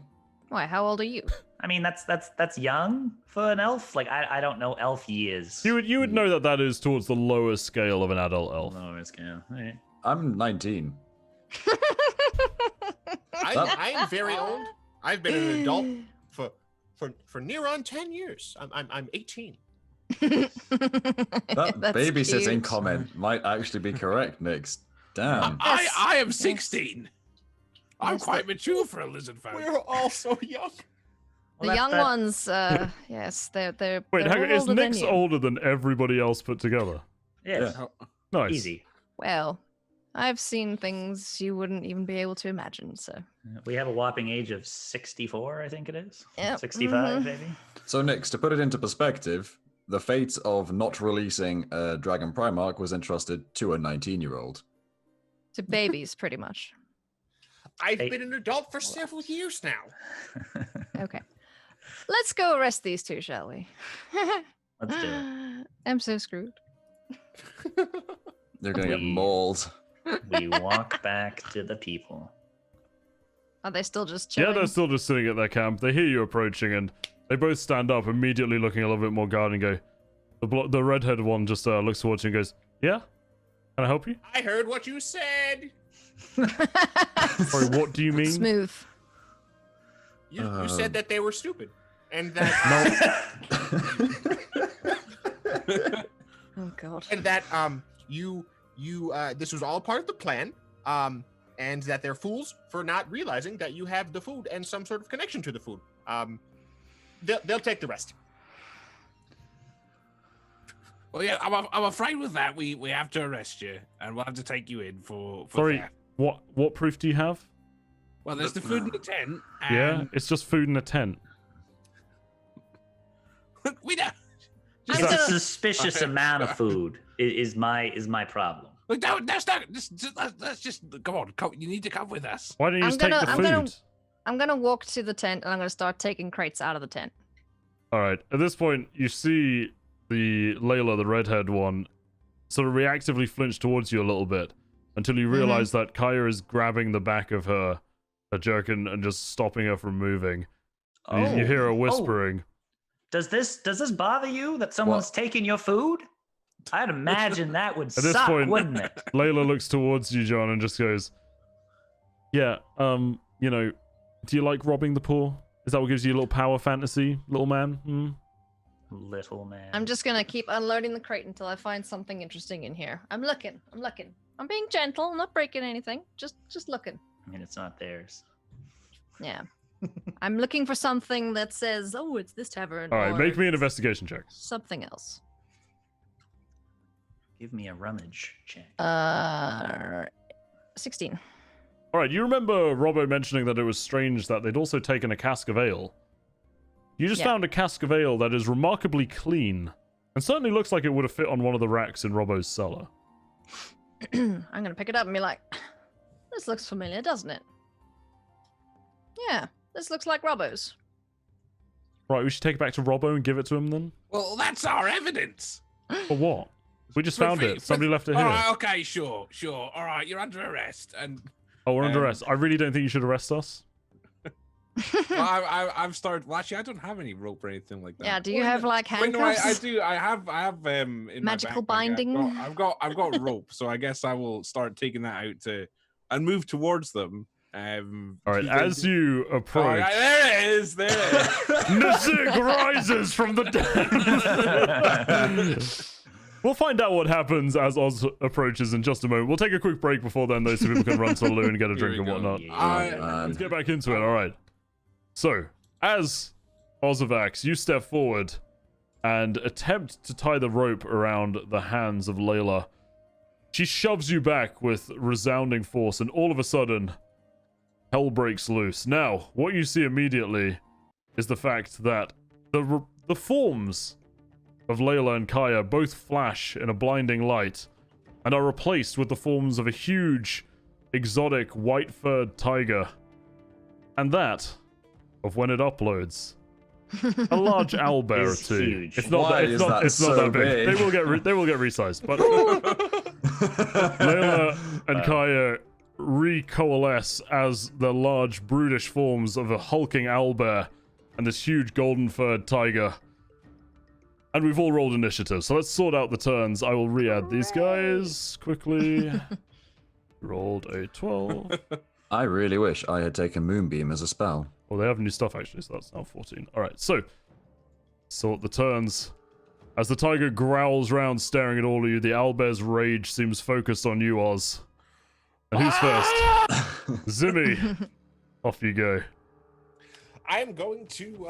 Why? How old are you? I mean, that's young for an elf. Like I don't know elf years. You would know that is towards the lower scale of an adult elf. Lower scale. All right. I'm 19. I am very old. I've been an adult for near on 10 years. I'm 18. That That's babysitting cute. comment might actually be correct, Nix. Damn. I am 16. I'm Yes, quite mature for a lizard folk. We're all so young. The Well, young that- ones, yes, they're Wait, they're hang on, is older than Nick's you. older than everybody else put together? Yes. Oh, Nice. Easy. Well, I've seen things you wouldn't even be able to imagine, so. We have a whopping age of 64, I think it is. Yep, 65, mhm. maybe. So, Nix, to put it into perspective, the fate of not releasing a Dragon Primarch was entrusted to a 19-year-old. To babies, pretty much. I've Hey. been an adult for several years now. Okay. Let's go arrest these 2, shall we? Let's do it. I'm so screwed. They're going to get We- mauled. We walk back to the people. Are they still just Yeah, chilling? they're still just sitting at their camp. They hear you approaching, and they both stand up, immediately looking a little bit more guarded and go. The redheaded one just looks towards you and goes, "Yeah, can I help you?" I heard what you said. Sorry, what do you mean? Smooth. You said that they were stupid, and that Oh god. and that you this was all part of the plan, and that they're fools for not realizing that you have the food and some sort of connection to the food. They'll take the rest. Well, yeah, I'm afraid with that we have to arrest you, and we'll have to take you in for Sorry, theft. what proof do you have? Well, there's the food in the tent, Yeah, and it's just food in a tent. we don't. It's I'm a gonna- suspicious amount of food is my problem. Look, that's not. Let's just come on. You need to come with us. Why don't you I'm just take gonna- the I'm food? gonna- I'm gonna walk to the tent and I'm gonna start taking crates out of the tent. All right. At this point, you see the Layla, the redhead one, sort of reactively flinch towards you a little bit until you realize that Kaya is grabbing the back of her jerkin and just stopping her from moving. And you hear her whispering. Does this bother you that someone's taking your food? I'd imagine that would this suck, point- wouldn't it? Layla looks towards you, John, and just goes, "Yeah, you know, do you like robbing the poor? Is that what gives you a little power fantasy, little man?" Hmm? Little man. I'm just gonna keep unloading the crate until I find something interesting in here. I'm looking. I'm being gentle. I'm not breaking anything. Just looking. I mean, it's not theirs. Yeah. I'm looking for something that says, "Oh, it's this tavern." All right, or make me an investigation check. something else. Give me a rummage check. 16. All right, you remember Robbo mentioning that it was strange that they'd also taken a cask of ale. You just Yeah. found a cask of ale that is remarkably clean, and certainly looks like it would have fit on one of the racks in Robbo's cellar. I'm gonna pick it up and be like, "This looks familiar, doesn't it?" Yeah, this looks like Robbo's. Right, we should take it back to Robbo and give it to him then? Well, that's our evidence. For what? We just found it. For- Somebody left it All here. right, okay, sure. All right, you're under arrest, and Oh, we're under arrest. I really don't think you should arrest us. well, I've started. Well, actually, I don't have any rope or anything like that. Yeah, do you Well, have like wait, no, handcuffs? I do. I have in my Magical backpack, binding? I've got rope, so I guess I will start taking that out and move towards them. All right, to as the- you Oh, approach, yeah, there it is. There it is. Nasik rises from the dead. We'll find out what happens as Oz approaches in just a moment. We'll take a quick break before then, though, so people can run to the loo and get a Here drink we and go. whatnot. Let's get back into it. All right. So, as Ozavax, you step forward and attempt to tie the rope around the hands of Layla. She shoves you back with resounding force, and all of a sudden, hell breaks loose. Now, what you see immediately is the fact that the forms of Layla and Kaya both flash in a blinding light and are replaced with the forms of a huge, exotic, white-furred tiger. And that of when it uploads. A large owlbear or Is two. huge. It's not Why that, is that it's not so that big. big? They will get resized. But Layla and Kaya recoalesce as the large, brutish forms of a hulking owlbear and this huge golden-furred tiger. And we've all rolled initiative, so let's sort out the turns. I will re-add these guys quickly. Rolled a 12. I really wish I had taken Moonbeam as a spell. Well, they have new stuff actually, so that's now 14. Alright, so sort the turns. As the tiger growls round, staring at all of you, the owlbear's rage seems focused on you, Oz. And who's first? Zimmy. Off you go. I am going to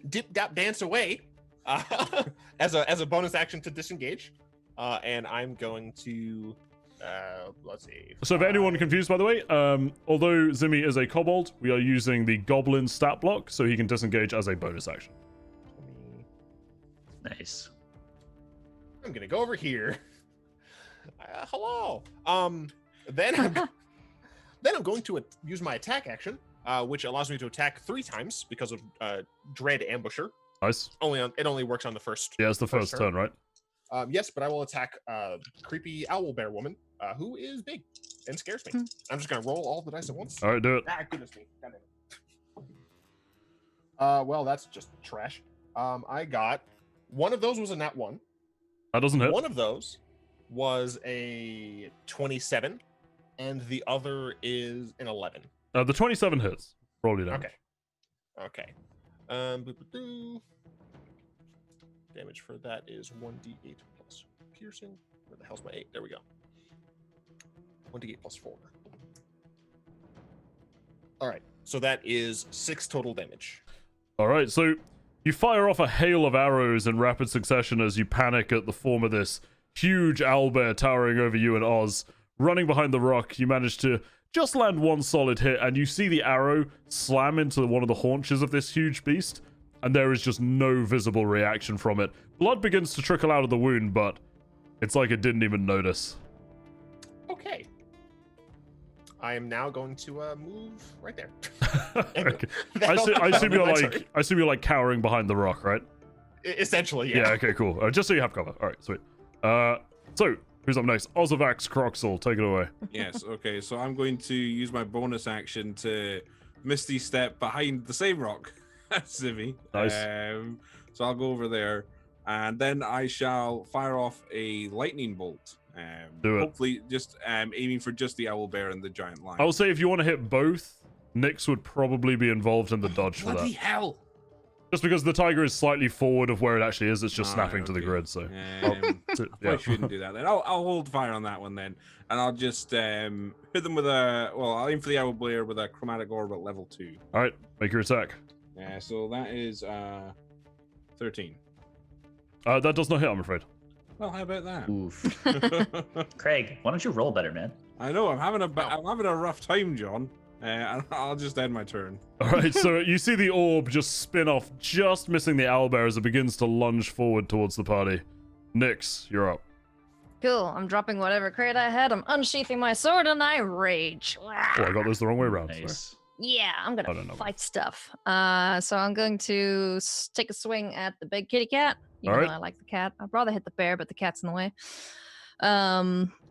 dip dap dance away as a bonus action to disengage, and I'm going to let's see. So, for anyone confused, by the way, although Zimmy is a kobold, we are using the goblin stat block, so he can disengage as a bonus action. Nice. I'm gonna go over here. Hello. Then I'm going to use my attack action, which allows me to attack 3 times because of Dread Ambusher. Nice. It only works on the first. Yeah, it's the first turn, right? Yes, but I will attack creepy owl bear woman, who is big and scares me. I'm just gonna roll all the dice at once. Alright, do it. Ah, goodness me. Goddamn it. Well, that's just trash. I got one of those was a nat 1. That doesn't hit. One of those was a 27, and the other is an 11. The 27 hits. Roll your damage. Okay. Damage for that is 1d8 plus piercing. Where the hell's my 8? There we go. 1d8 plus 4. All right. So that is 6 total damage. Alright, so You fire off a hail of arrows in rapid succession as you panic at the form of this huge owlbear towering over you and Oz. Running behind the rock, you manage to just land one solid hit, and you see the arrow slam into one of the haunches of this huge beast, and there is just no visible reaction from it. Blood begins to trickle out of the wound, but it's like it didn't even notice. Okay. I am now going to move right there. Okay. I assume you're like cowering behind the rock, right? Essentially, yeah. Yeah, okay, cool. Just so you have cover. All right, sweet. So, who's up next? Ozavax Croxel, take it away. Yes, okay, so I'm going to use my bonus action to Misty Step behind the same rock as Zimmy. Nice. So I'll go over there, and then I shall fire off a lightning bolt. Do it. Hopefully, just aiming for just the owlbear and the giant lion. I will say if you want to hit both, Nyx would probably be involved in the dodge for Bloody that. hell! Just because the tiger is slightly forward of where it actually is, it's just snapping to the okay. grid, so... I shouldn't do that then. I'll hold fire on that one then, and I'll just hit them with a. Well, I'll aim for the owlbear with a chromatic orb at level 2. Alright, make your attack. So that is 13. That does not hit, I'm afraid. Well, how about that? Oof. Craig, why don't you roll better, man? I know I'm having a rough time, John. I'll just end my turn. Alright, so you see the orb just spin off, just missing the owlbear as it begins to lunge forward towards the party. Nyx, you're up. Cool. I'm dropping whatever crate I had. I'm unsheathing my sword and I rage. Oh, I got this the wrong way around. Sorry. Nice. Yeah, I'm I don't gonna know. fight stuff. So I'm going to take a swing at the big kitty cat. Even Alright. though I like the cat, I'd rather hit the bear, but the cat's in the way.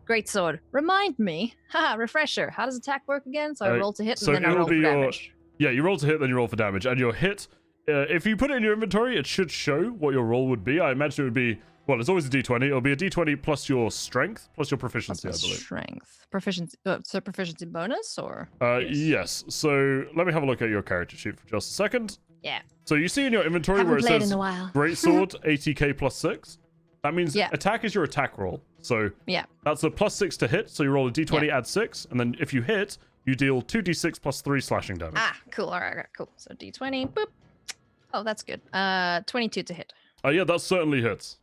Great sword. Remind me. Haha, refresher. How does attack work again? So I roll to hit so and then I it'll roll for be your- damage. Yeah, you roll to hit, then you roll for damage. And your hit, if you put it in your inventory, it should show what your roll would be. I imagine it would be, well, it's always a d20. It'll be a d20 plus your strength, plus your proficiency, I Plus believe. strength. Proficiency. So proficiency bonus or? Yes. So let me have a look at your character sheet for just a second. Yeah. So you see in your inventory Haven't where it played says in a while. Greatsword, 80k plus 6. That means Yeah. attack is your attack roll. So Yeah. that's a plus 6 to hit. So you roll a d20, add 6. And then if you hit, you deal 2d6 plus 3 slashing damage. Ah, cool. All right, cool. So d20. Boop. Oh, that's good. 22 to hit. Yeah, that certainly hits.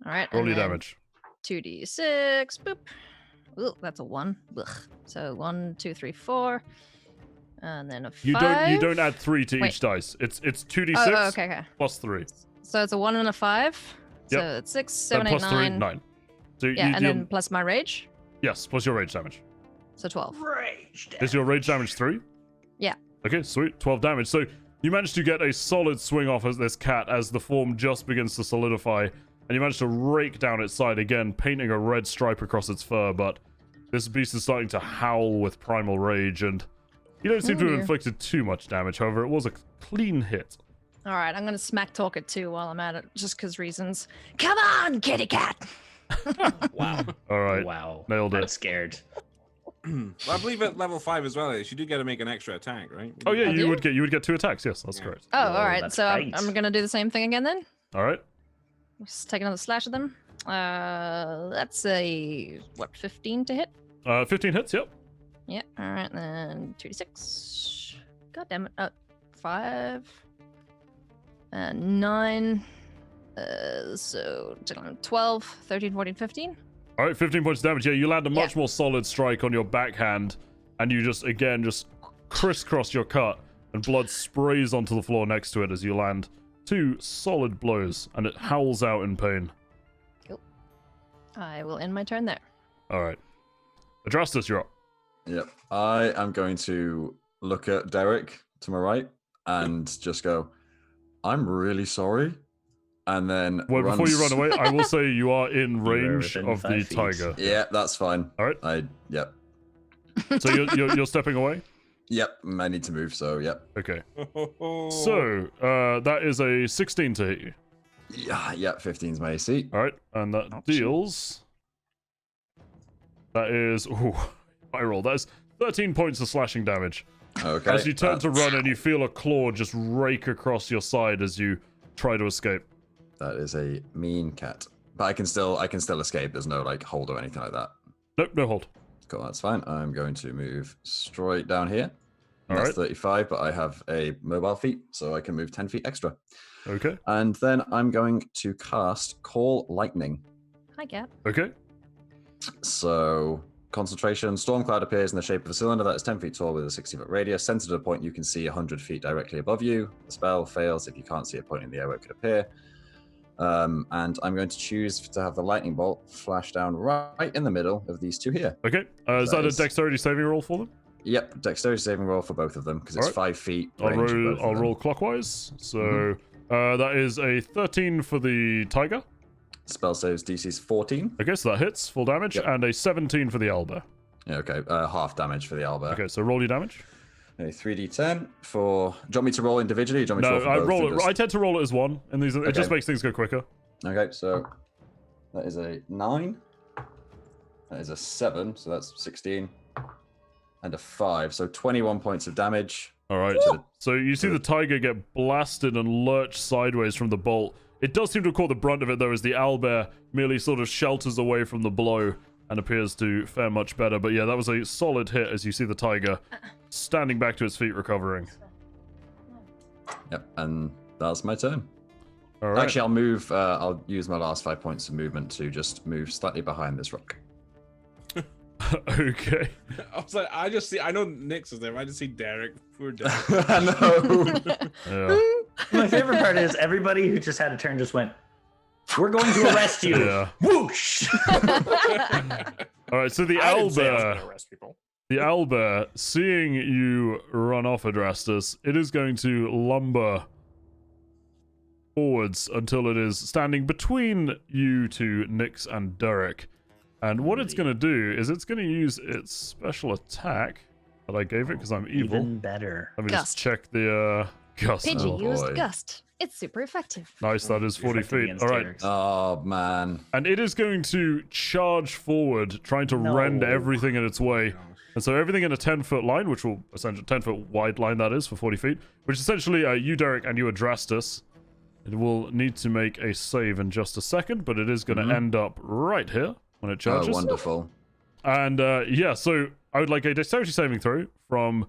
All right. Roll and your then damage. 2d6. Boop. Ooh, that's a 1. Ugh. So 1, 2, 3, 4. And then a 5. You don't add 3 to Wait. each dice. It's 2d6 Oh, okay. plus 3. So it's a 1 and a 5. So Yep. it's 6, Then 7, 8, plus 3, 9. 9. So Yeah, you and deal, then plus my rage. yes, plus your rage damage. So 12. Rage. Is your rage damage 3? Yeah. Okay, sweet. 12 damage. So you manage to get a solid swing off as this cat as the form just begins to solidify, and you manage to rake down its side again, painting a red stripe across its fur, but this beast is starting to howl with primal rage, and you don't seem to have dear. inflicted too much damage. However, it was a clean hit. All right, I'm going to smack talk it too while I'm at it, just because reasons. Come on, kitty cat! Wow. All right. Wow. Nailed I'm it. scared. Well, I believe at level 5 as well, you do get to make an extra attack, right? Oh yeah, Oh, do you you? would get 2 attacks. Yes, that's Yeah. correct. Oh, all Whoa, right. that's So right. I'm going to do the same thing again then. All right. Just take another slash at them. That's a, 15 to hit? 15 hits. Yep. Yeah, all right, then 2d6. God damn it. 5. 9. So 12, 13, 14, 15. All right, 15 points of damage. Yeah, you land a much more solid strike on your backhand, and you just crisscross your cut, and blood sprays onto the floor next to it as you land 2 solid blows, and it howls out in pain. I will end my turn there. All right. Adrastus, you're up. Yep. I am going to look at Derek to my right and just go, I'm really sorry. And then Well, before you run away, I will say you are in You are range within of the 5 feet. tiger. Yeah, that's fine. All right. Yep. So you're stepping away? Yep. I need to move, so yep. Okay. So, that is a 16 to hit you. Yeah, yep, 15's my AC. All right, and that Ouchie. deals. That is, ooh, I roll. That is 13 points of slashing damage. Okay. As you turn to run, and you feel a claw just rake across your side as you try to escape. That is a mean cat. But I can still escape. There's no like hold or anything like that. Nope, no hold. Cool, that's fine. I'm going to move straight down here. And All that's right. 35, but I have a mobile feat, so I can move 10 feet extra. Okay. And then I'm going to cast Call Lightning. Hi, Cat. Okay. So, concentration. Storm cloud appears in the shape of a cylinder that is 10 feet tall with a 60-foot radius, centered at a point you can see 100 feet directly above you. The spell fails if you can't see a point in the air where it could appear. And I'm going to choose to have the lightning bolt flash down right in the middle of these two here. Okay. Is that a is- dexterity saving roll for them? Yep, dexterity saving roll for both of them because it's Alright. 5 feet. I'll range of roll. both of I'll them. roll clockwise. So that is a 13 for the tiger. Spell saves DC's 14. Okay, so that hits full damage, Yep. and a 17 for the owlbear. Yeah, okay, half damage for the owlbear. Okay, so roll your damage. Okay, 3d10 for. Do you want me to roll individually? Or do you want me No, to roll I for both roll and it. just- I tend to roll it as one, and these it just Okay. makes things go quicker. Okay, so that is a 9. That is a 7, so that's 16. And a 5, so 21 points of damage. All right. Woo! So you see the tiger get blasted and lurch sideways from the bolt. It does seem to have caught the brunt of it, though, as the owlbear merely sort of shelters away from the blow and appears to fare much better. But yeah, that was a solid hit as you see the tiger standing back to its feet, recovering. Yep, and that's my turn. All right. Actually, I'll move. I'll use my last 5 points of movement to just move slightly behind this rock. Okay. I was like, I know Nyx is there. I just see Derek. Poor Derek. No. Yeah. My favorite part is everybody who just had a turn just went, "We're going to arrest you." Yeah. Whoosh. All right. So the I didn't say I was owlbear. gonna arrest people. The owlbear, seeing you run off, Adrastus, it is going to lumber forwards until it is standing between you two, Nyx and Derek. And what it's going to do is it's going to use its special attack that I gave it because I'm evil. Even better. Let me Gust. just check the gust. Pidgey Oh, used boy. Gust. It's super effective. Nice, that is 40 Effective feet. against All right. Derek's. Oh man. And it is going to charge forward, trying to rend No. everything in its way. And so everything in a 10-foot line, which will essentially 10-foot wide line that is for 40 feet, which essentially you, Derek, and you, Adrastus. It will need to make a save in just a second, but it is going to end up right here when it charges. Oh, wonderful. And yeah, so I would like a dexterity saving throw from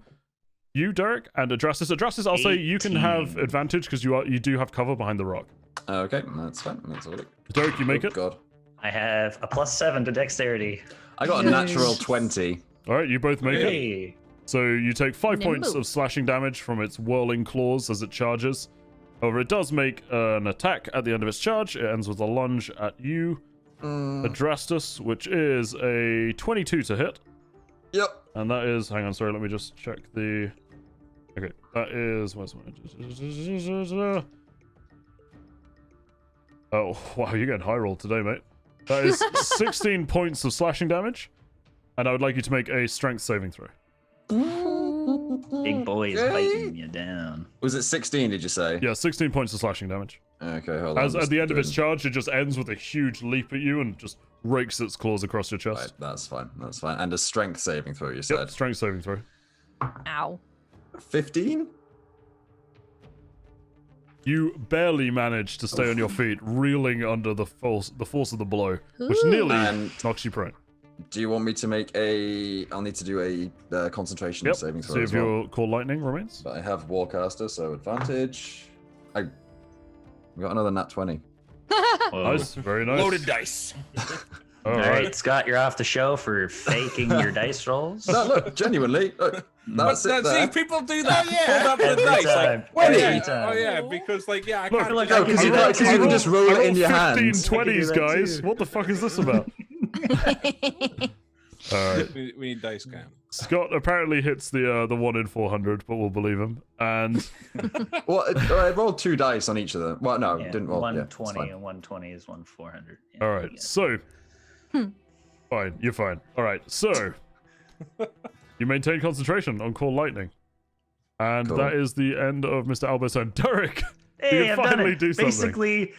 you, Derek, and Adrastus. Adrastus, I'll say you can have 18. advantage because you do have cover behind the rock. Okay, that's fine. That's all. Derek, you make Oh, it. God. I have a +7 to dexterity. I got a natural 20. All right, you both make it. Hey. So you take 5 points Nimble. of slashing damage from its whirling claws as it charges. However, it does make an attack at the end of its charge. It ends with a lunge at you, Adrastus, which is a 22 to hit. Yep. And that is, hang on, sorry, let me just check the. Okay, that is. Where's my. Oh, wow, you're getting high roll today, mate. That is 16 points of slashing damage. And I would like you to make a strength saving throw. Big boy is biting you down. Was it 16, did you say? Yeah, 16 points of slashing damage. Okay, hold on. As at the end of its Just charge, it just ends with a huge leap at you and just rakes its claws across your doing- chest. Right, that's fine. That's fine. And a strength saving throw, you said. Yep, strength saving throw. Ow. 15? You barely manage to stay on your feet, reeling under the force of the blow, which Ooh. nearly And knocks you prone. do you want me to make a... I'll need to do a concentration Yep. saving throw See as if well. your call lightning remains. But I have Warcaster, so advantage. I got another nat 20. Whoa. Nice, very nice. Loaded dice. All All right. right, Scott, you're off the show for faking your dice rolls. No, look, genuinely. Look, that's But it see, there. people do that. yeah. Hold up the Every dice. time. Like, oh, Every yeah. time. Oh, yeah, because, like, yeah, I Look, can't. Look, No, I can because do you, that can, you too. can just roll it in your 15 hands. 20s, that guys. too. What the fuck is this about? All right. we need dice cam. Scott apparently hits the 1 in 400, but we'll believe him. And Well, I rolled 2 dice on each of them. Well, no, Yeah, didn't roll. Yeah, it's 120 fine. and 120 is 1/400. Yeah, all you right, got it. so fine, you're fine. All right, so you maintain concentration on call lightning, and Cool. that is the end of Mr. Albert's turn. Derek, Hey, you can I've done finally it. do something. Basically,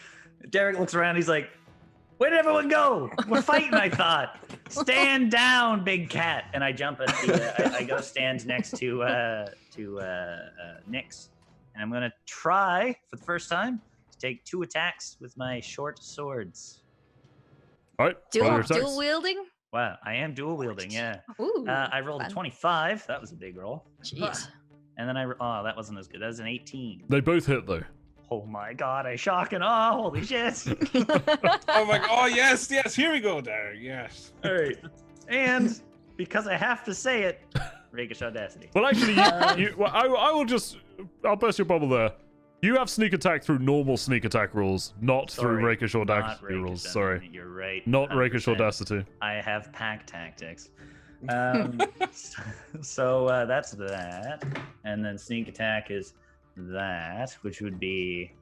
Derek looks around. He's like, "Where did everyone go? We're fighting." I thought, "Stand down, big cat!" And I jump at the. I go stand next to Nyx, and I'm gonna try for the first time to take 2 attacks with my short swords. All right, roll your Dual attacks. wielding? Wow, I am dual wielding. Yeah. Ooh. I rolled a fun. 25. That was a big roll. Jeez. And then oh, that wasn't as good. That was an 18. They both hit though. Oh my god, I shock and awe. Holy shit. Oh my god! Oh yes, yes. Here we go, Derek. Yes. All right. And because I have to say it, Rakish Audacity. Well, actually, I'll burst your bubble there. You have sneak attack through normal sneak attack rules, not through Sorry, rakish not audacity rakish, rules. Sorry, You're right. not rakish 100%. audacity. I have pack tactics. So that's that. And then sneak attack is that, which would be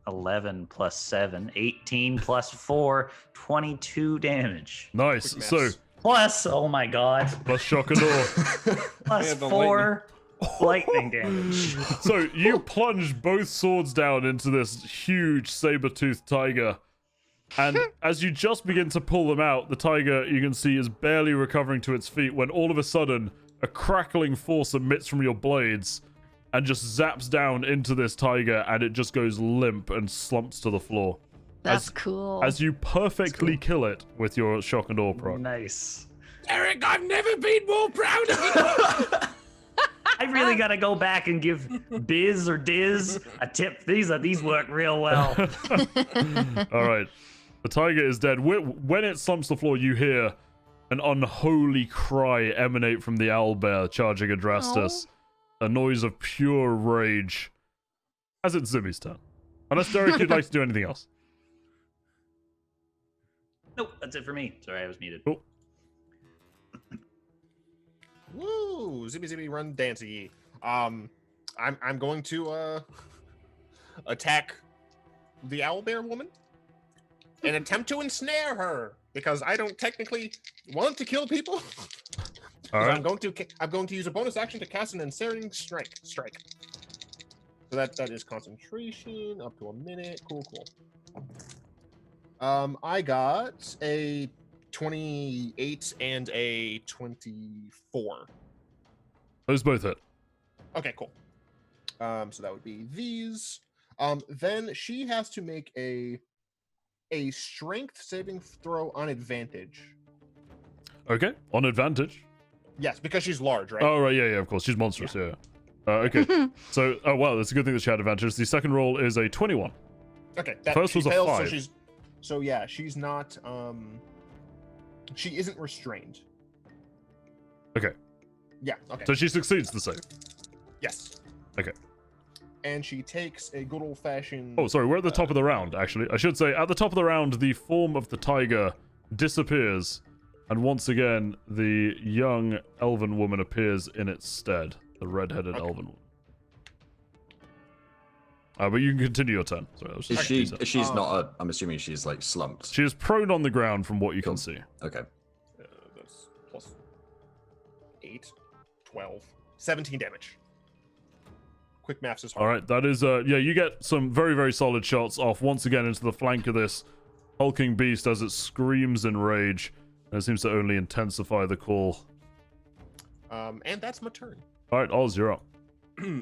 11 plus 7, 18 plus 4, 22 damage. Nice. Quick So maths. Plus, oh my god, plus shock and awe. plus Yeah, the 4 lightning damage. So you plunge both swords down into this huge saber-toothed tiger, and as you just begin to pull them out, the tiger, you can see, is barely recovering to its feet when all of a sudden a crackling force emits from your blades and just zaps down into this tiger, and it just goes limp and slumps to the floor. That's cool. As you perfectly kill it with your shock and awe proc. Nice. Derek, I've never been more proud of you. I really gotta go back and give Biz or Diz a tip. These work real well. All right. The tiger is dead. When it slumps to the floor, you hear an unholy cry emanate from the owlbear charging Adrastus. A noise of pure rage. As it's Zimmy's turn. Unless Derek, you'd like to do anything else. Nope, that's it for me. Sorry, I was muted. Cool. Woo! Zibby zibby run dancy. I'm going to attack the owlbear woman and attempt to ensnare her because I don't technically want to kill people. All right. I'm going to use a bonus action to cast an ensnaring strike. So that is concentration up to a minute. Cool. I got a 28 and a 24. Those both hit. Okay, cool. So that would be these. Then she has to make a strength saving throw on advantage. Okay, on advantage. Yes, because she's large, right? Oh, right, yeah, of course. She's monstrous, yeah. Okay, so, oh, wow, that's a good thing that she had advantage. The second roll is a 21. Okay. First she was a fails, 5. So yeah, she's not, she isn't restrained. Okay. Yeah, okay. So she succeeds the save. Yes. Okay. And she takes a good old-fashioned... Oh, sorry, we're at the top of the round, actually. I should say, at the top of the round, the form of the tiger disappears, and once again, the young elven woman appears in its stead. The red-headed elven woman. But you can continue your turn. Sorry, that was just She's not I'm assuming she's like slumped. She is prone on the ground from what you can Cool. see. Okay. That's plus 8, 12, 17 damage. Quick maths is hard. All right, that is, yeah, you get some very, very solid shots off once again into the flank of this hulking beast as it screams in rage, and it seems to only intensify the call. And that's my turn. All right, Oz, you're up.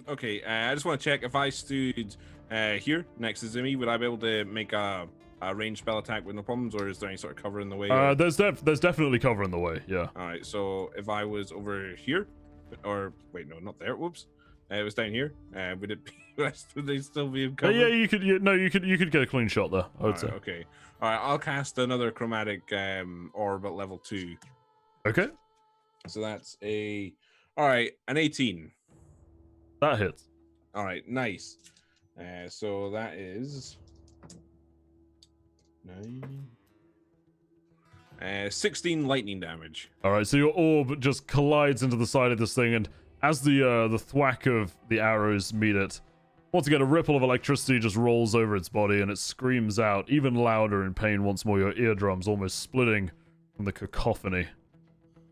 Okay, I just want to check if I stood here next to Zimmy, would I be able to make a ranged spell attack with no problems, or is there any sort of cover in the way? There's definitely cover in the way, yeah. All right, so if I was over here, or wait, no, not there. Whoops, it was down here. Would it be? Would they still be in cover? Yeah, you could. You could get a clean shot there. I would say. Okay. All right, I'll cast another chromatic orb at level 2. Okay, So that's an 18. that hits. All right, nice. So that is 16 lightning damage. All right, so your orb just collides into the side of this thing, and as the thwack of the arrows meet it, once again a ripple of electricity just rolls over its body, and it screams out even louder in pain once more. Your eardrums almost splitting from the cacophony.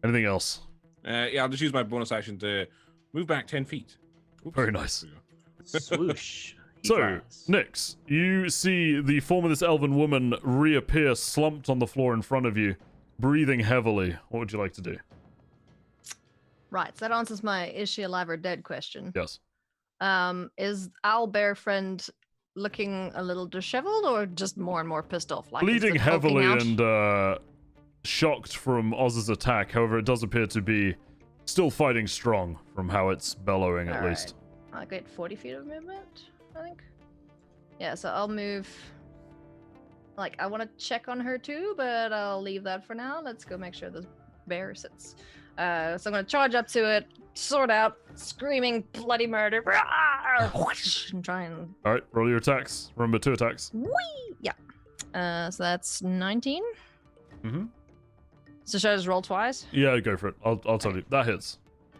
Anything else? Yeah, I'll just use my bonus action to move back 10 feet. Oops. Very nice. There we go. Swoosh. He So, flies. Nyx, you see the form of this elven woman reappear slumped on the floor in front of you, breathing heavily. What would you like to do? Right, so that answers my is she alive or dead question. Yes. Is Owlbear friend looking a little disheveled or just more and more pissed off? Like, is Bleeding it hulking heavily out? and shocked from Oz's attack. However, it does appear to be still fighting strong from how it's bellowing at All least. right. I get 40 feet of movement, I think. Yeah, so I'll move. Like, I want to check on her too, but I'll leave that for now. Let's go make sure the bear sits. So I'm going to charge up to it, sword out, screaming bloody murder, and try and. All right, roll your attacks. Remember 2 attacks. Whee! Yeah. So that's 19. Mm-hmm. So should I just roll twice? Yeah, go for it. I'll tell you. That hits.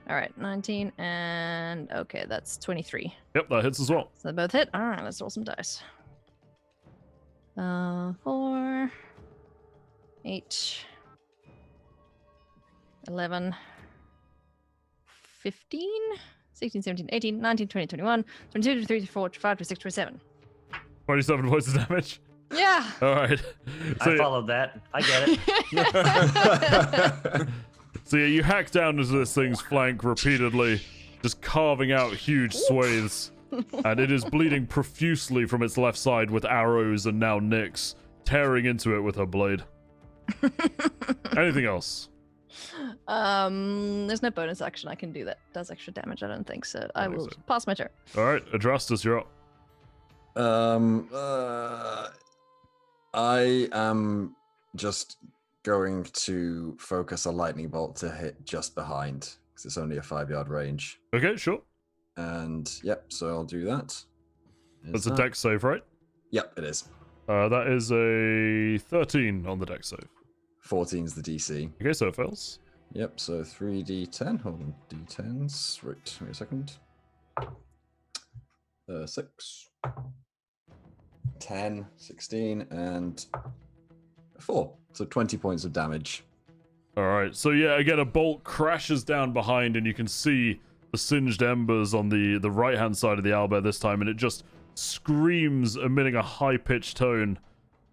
All right, 19 and okay, that's 23. Yep, that hits as well. So they both hit. All right, let's roll some dice. 4, 8, 11, 15, 16, 17, 18, 19, 20, 21, 22, 23, 24, 25, 26, 27. 27 points of damage. Yeah. All right. I followed that. I get it. So yeah, you hack down into this thing's flank repeatedly, just carving out huge swathes, and it is bleeding profusely from its left side with arrows and now Nyx tearing into it with her blade. Anything else? There's no bonus action I can do that does extra damage, I don't think, so I will pass my turn. All right, Adrastus, you're up. I am just going to focus a lightning bolt to hit just behind, because it's only a 5-yard range. Okay, sure. And yep, so I'll do that. That's a dex save, right? Yep, it is. That is a 13 on the dex save. 14's the DC. Okay, so it fails. Yep, so 3d10. Hold on, d10s. Right, wait a second. 6, 10, 16, and 4. So 20 points of damage. All right, so yeah, again, a bolt crashes down behind, and you can see the singed embers on the right-hand side of the owlbear this time, and it just screams, emitting a high-pitched tone,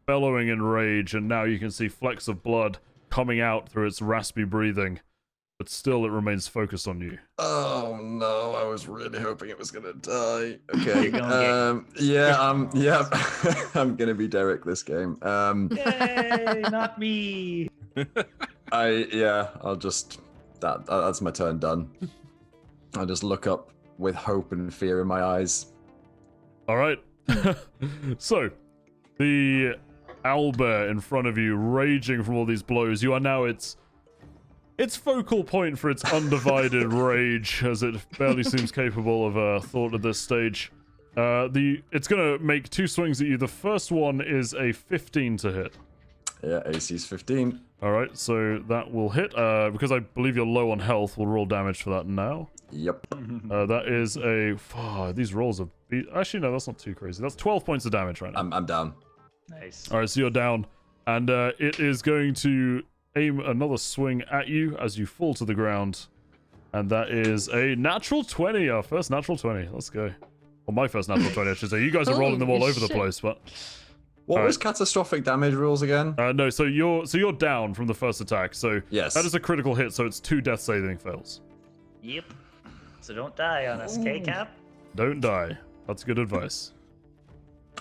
bellowing in rage, and now you can see flecks of blood coming out through its raspy breathing, but still it remains focused on you. Oh no, I was really hoping it was gonna die. Okay. You're gonna Yeah, I'm gonna be Derek this game. Yay, not me. I'll just that's my turn done. I'll just look up with hope and fear in my eyes. All right. So, the owlbear in front of you, raging from all these blows, you are now its focal point for its undivided rage, as it barely seems capable of a thought at this stage. It's gonna make 2 swings at you. The first one is a 15 to hit. Yeah, AC's 15. All right, so that will hit. Because I believe you're low on health, we'll roll damage for that now. Yep. That is a... these rolls are... Actually, no, that's not too crazy. That's 12 points of damage right now. I'm down. Nice. All right, so you're down. And it is going to aim another swing at you as you fall to the ground. And that is a natural 20. Our first natural 20. Let's go. Well, my first natural 20, I should say. You guys are rolling them all Holy over the shit. place, but... What All was right. catastrophic damage rules again? No, so you're down from the first attack. So Yes. that is a critical hit, so it's 2 death saving fails. Yep. So don't die on us, K-Cap. Don't die. That's good advice.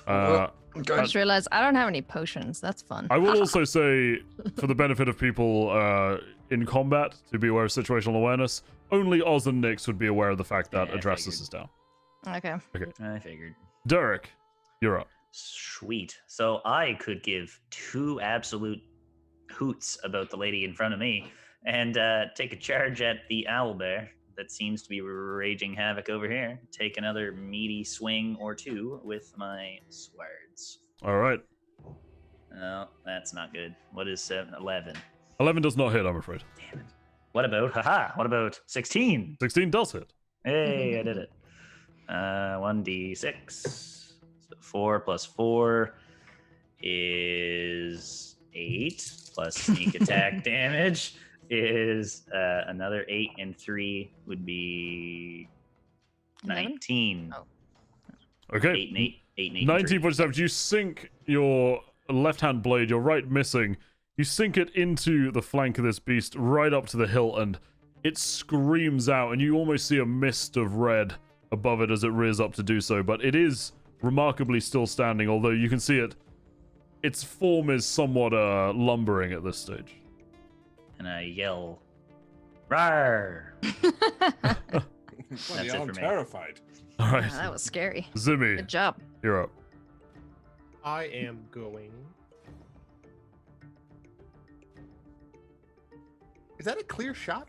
I'm I going just realized I don't have any potions. That's fun. I will also say, for the benefit of people in combat, to be aware of situational awareness, only Oz and Nyx would be aware of the fact that Yeah, I Adrastus figured. is down. Okay. I figured. Derek, you're up. Sweet. So I could give 2 absolute hoots about the lady in front of me and take a charge at the owlbear that seems to be raging havoc over here. Take another meaty swing or 2 with my swords. All right. No, that's not good. What is 7? 11. 11 does not hit, I'm afraid. Damn it. What about 16? 16 does hit. Hey, I did it. 1d6. So 4 plus 4 is 8, plus sneak attack damage is another 8, and 3 would be 11? 19. Oh. Okay. 8 and 8. 8 and 8. 19 points of damage. You sink your left-hand blade, your right missing. You sink it into the flank of this beast, right up to the hilt, and it screams out, and you almost see a mist of red above it as it rears up to do so, but it is remarkably still standing, although you can see its form is somewhat lumbering at this stage. And I yell, Rawr. Bloody it hell, I'm for me. terrified. All right, That was scary. Zimmy, Good job. you're up. I am going. Is that a clear shot?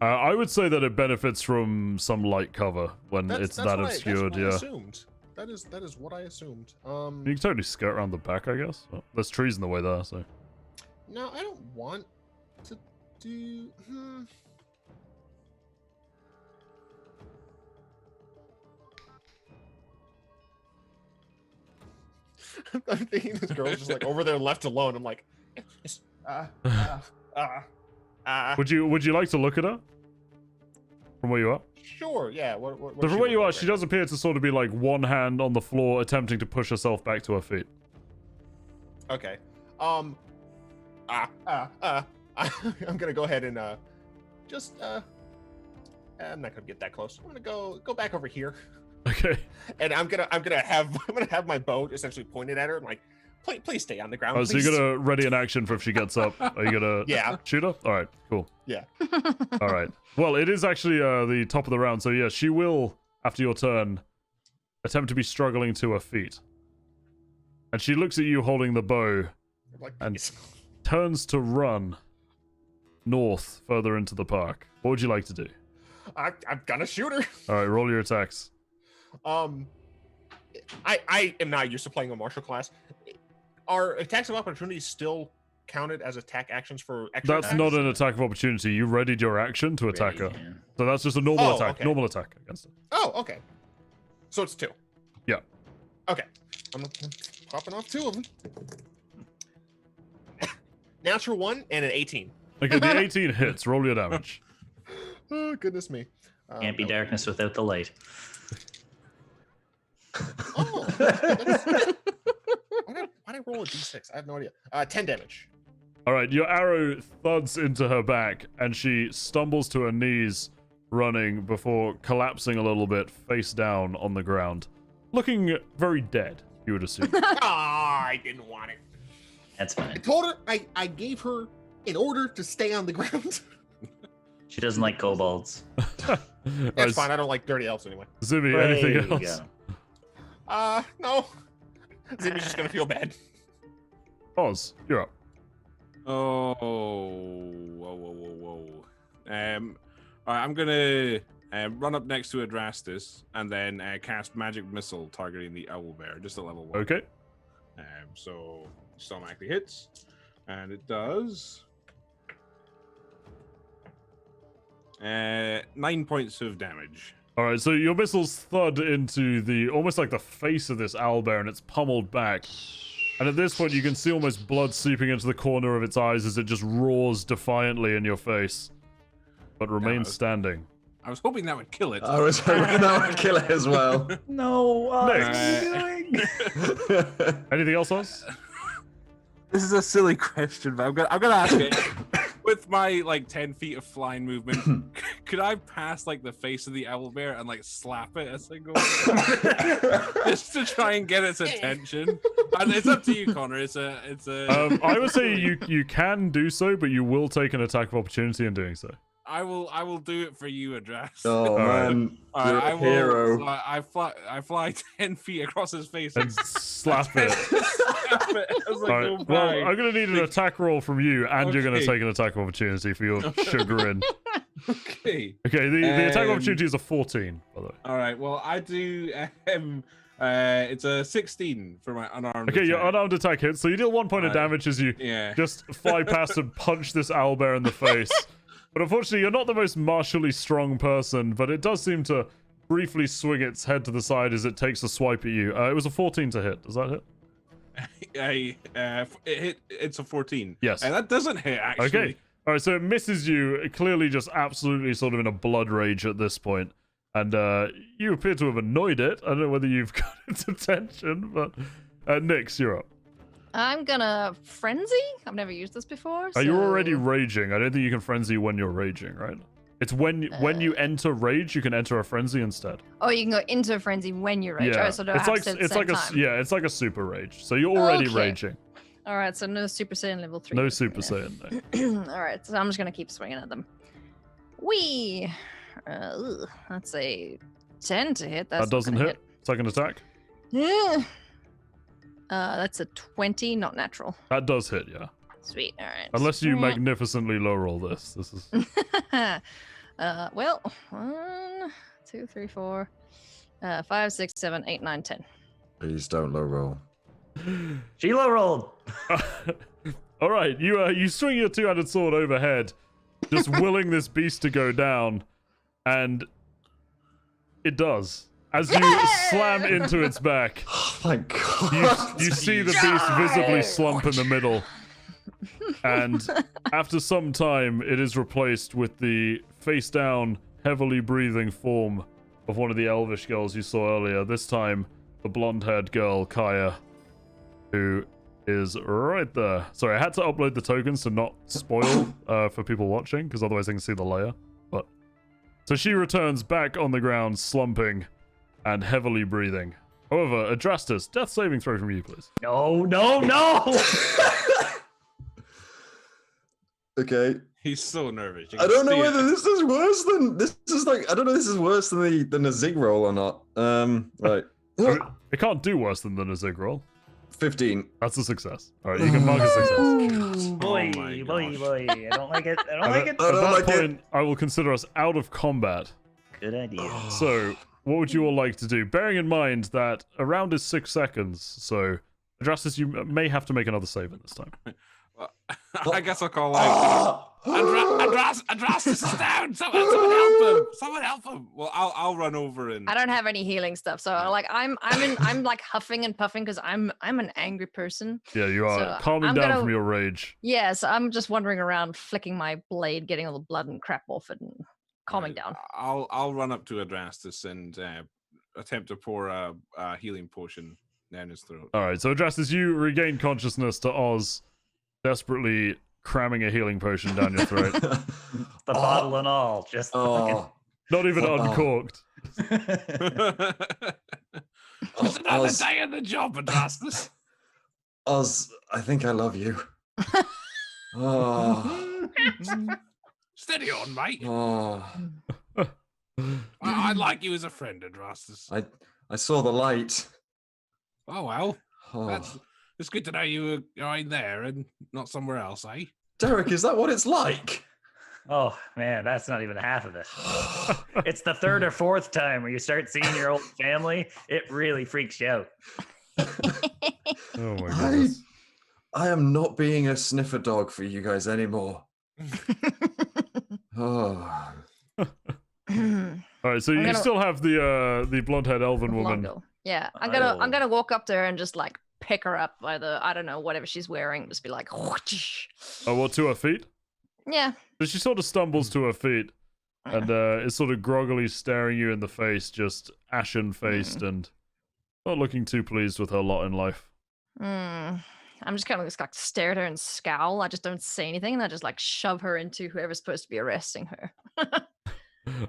I would say that it benefits from some light cover when it's that obscured. I Yeah, assumed. That is what I assumed. you can totally skirt around the back, I guess. Well, there's trees in the way there, so. No, I don't want to do. I'm thinking this girl's just like over there left alone. I'm like, Would you like to look at her from where you are? sure, yeah. What So from where you are, right she does appear to sort of be like one hand on the floor, attempting to push herself back to her feet. Okay. I'm gonna go ahead and just I'm not gonna get that close. I'm gonna go back over here, Okay. and I'm gonna have my bow essentially pointed at her. I'm like, please stay on the ground. Oh, so please. you're gonna ready an action for if she gets up. Are you gonna Yeah. shoot her? All right, cool. Yeah. All right. Well, it is actually the top of the round, so yeah, she will, after your turn, attempt to be struggling to her feet. And she looks at you holding the bow, I'm like, and please. turns to run north, further into the park. What would you like to do? I'm gonna shoot her. All right, roll your attacks. I am not used to playing a martial class. Are attacks of opportunity still counted as attack actions for extra That's attacks? not an attack of opportunity. You readied your action to attack her. Yeah. So that's just a normal Oh, attack. okay. Normal attack against her. Oh, okay. So it's 2. Yeah. Okay. I'm popping off 2 of them. Natural 1 and an 18. Okay, the 18 hits. Roll your damage. Oh, goodness me. Can't be no. darkness without the light. Oh, why did I roll a d6? I have no idea. 10 damage. All right, your arrow thuds into her back, and she stumbles to her knees, running before collapsing a little bit, face down on the ground, looking very dead. You would assume. I didn't want it. That's I fine. told her I gave her an order to stay on the ground. She doesn't like kobolds. That's fine. I don't like dirty elves anyway. Zimmy, There anything you else? go. No. Zimmy's just gonna feel bad. Oz, you're up. Oh, whoa. All right, I'm gonna run up next to Adrastus and then cast magic missile targeting the owlbear, just at level 1. Okay. So storm actually hits, and it does 9 points of damage. All right, so your missiles thud into almost like the face of this owlbear, and it's pummeled back. And at this point, you can see almost blood seeping into the corner of its eyes as it just roars defiantly in your face, but remains standing. I was hoping that would kill it. I was hoping that would kill it as well. No, what Next. are you doing? Anything else, Oz? This is a silly question, but I'm gonna ask it. With my 10 feet of flying movement, could I pass the face of the owlbear and slap it as I go, just to try and get its attention? And it's up to you, Connor. It's a. I would say you can do so, but you will take an attack of opportunity in doing so. I will do it for you, Address. Oh man, All you're right, a hero. I fly 10 feet across his face And slap it. slap it as I All go right. by. Well, I'm going to need an attack roll from you, and you're going to Okay. take an attack of opportunity for your chagrin. Okay. Okay, the attack of Um, opportunity is a 14, by the way. All right. Well, I do. It's a 16 for my unarmed. Okay, your attack. unarmed attack hits, so you deal 1 point of Right. damage as you Yeah. just fly past and punch this owlbear in the face. But unfortunately, you're not the most martially strong person, but it does seem to briefly swing its head to the side as it takes a swipe at you. It was a 14 to hit. Does that hit? It's a 14. Yes. And that doesn't hit actually. Okay. All right, so it misses you, clearly just absolutely sort of in a blood rage at this point. And you appear to have annoyed it. I don't know whether you've got its attention, but Nyx, you're up. I'm gonna frenzy. I've never used this before. You're so- already raging. I don't think you can frenzy when you're raging, right? It's when you enter rage, you can enter a frenzy instead. Oh, you can go into a frenzy when you rage. Yeah, Oh, so don't it's have like to at the it's same like time. it's like a super rage. So you're already Okay. raging. All right, so no Super Saiyan level 3. No Super Saiyan. No. All right, so I'm just gonna keep swinging at them. Wee. That's a 10 to hit. That's That doesn't not hit. Second attack. Yeah. That's a 20, not natural. That does hit, yeah. Sweet. All right. Unless you magnificently low roll this. This is. Well, 1, 2, 3, 4, 5, 6, 7, 8, 9, 10. Please don't low roll. She low rolled. All right, you swing your two-handed sword overhead, just willing this beast to go down, and it does. As you slam into its back, Oh my god. you see the beast visibly slump in the middle, and after some time, it is replaced with the face-down, heavily breathing form of one of the elvish girls you saw earlier. This time, the blonde-haired girl, Kaya, who is right there. Sorry, I had to upload the tokens to not spoil for people watching, because otherwise they can see the layer. But so she returns back on the ground, slumping and heavily breathing. However, Adrastus, death saving throw from you, please. No, no, no! Okay. He's so nervous. You I can don't know see it. whether this is worse than this is like I don't know if this is worse than a zig roll or not. Right. It can't do worse than the Nazig roll. 15. That's a success. All right, you can mark a success. Ooh, boy, Oh my boy, gosh. boy. I don't like it. I don't like it. I At don't that like it. point, I will consider us out of combat. Good idea. So, what would you all like to do? Bearing in mind that a round is 6 seconds, so Adrastus, you may have to make another save at this time. I guess I'll call out. Adrastus is down. Someone help him. Someone help him. Well, I'll run over and. I don't have any healing stuff, so like I'm like huffing and puffing because I'm an angry person. Yeah, you are So, calming I'm down gonna- from your rage. Yeah, so I'm just wandering around, flicking my blade, getting all the blood and crap off it, and calming Right, down. I'll run up to Adrastus and attempt to pour a healing potion down his throat. All right, so Adrastus, you regain consciousness to Oz, desperately cramming a healing potion down your throat. The bottle and all. Just Oh, Not even Oh. uncorked. It's another Oz, day in the job, Adrastus. Oz, I think I love you. Oh, Steady on, mate. oh. I'd like you as a friend, Adrastus. I saw the light. Oh well, Oh. it's good to know you are in there and not somewhere else, eh? Derek, is that what it's like? Oh man, that's not even half of it. It's the third or fourth time where you start seeing your old family. It really freaks you out. Oh my goodness. I am not being a sniffer dog for you guys anymore. Oh. All right, so I'm you gonna- still have the blonde-haired elven woman. Blonde. Yeah, I'm I'll- gonna walk up to her and just like pick her up by the I don't know whatever she's wearing. Just be like, whoosh. Oh, what, to her feet? Yeah. So she sort of stumbles to her feet and is sort of groggily staring you in the face, just ashen-faced and not looking too pleased with her lot in life. I'm just kind of just like stare at her and scowl. I just don't say anything, and I just like shove her into whoever's supposed to be arresting her.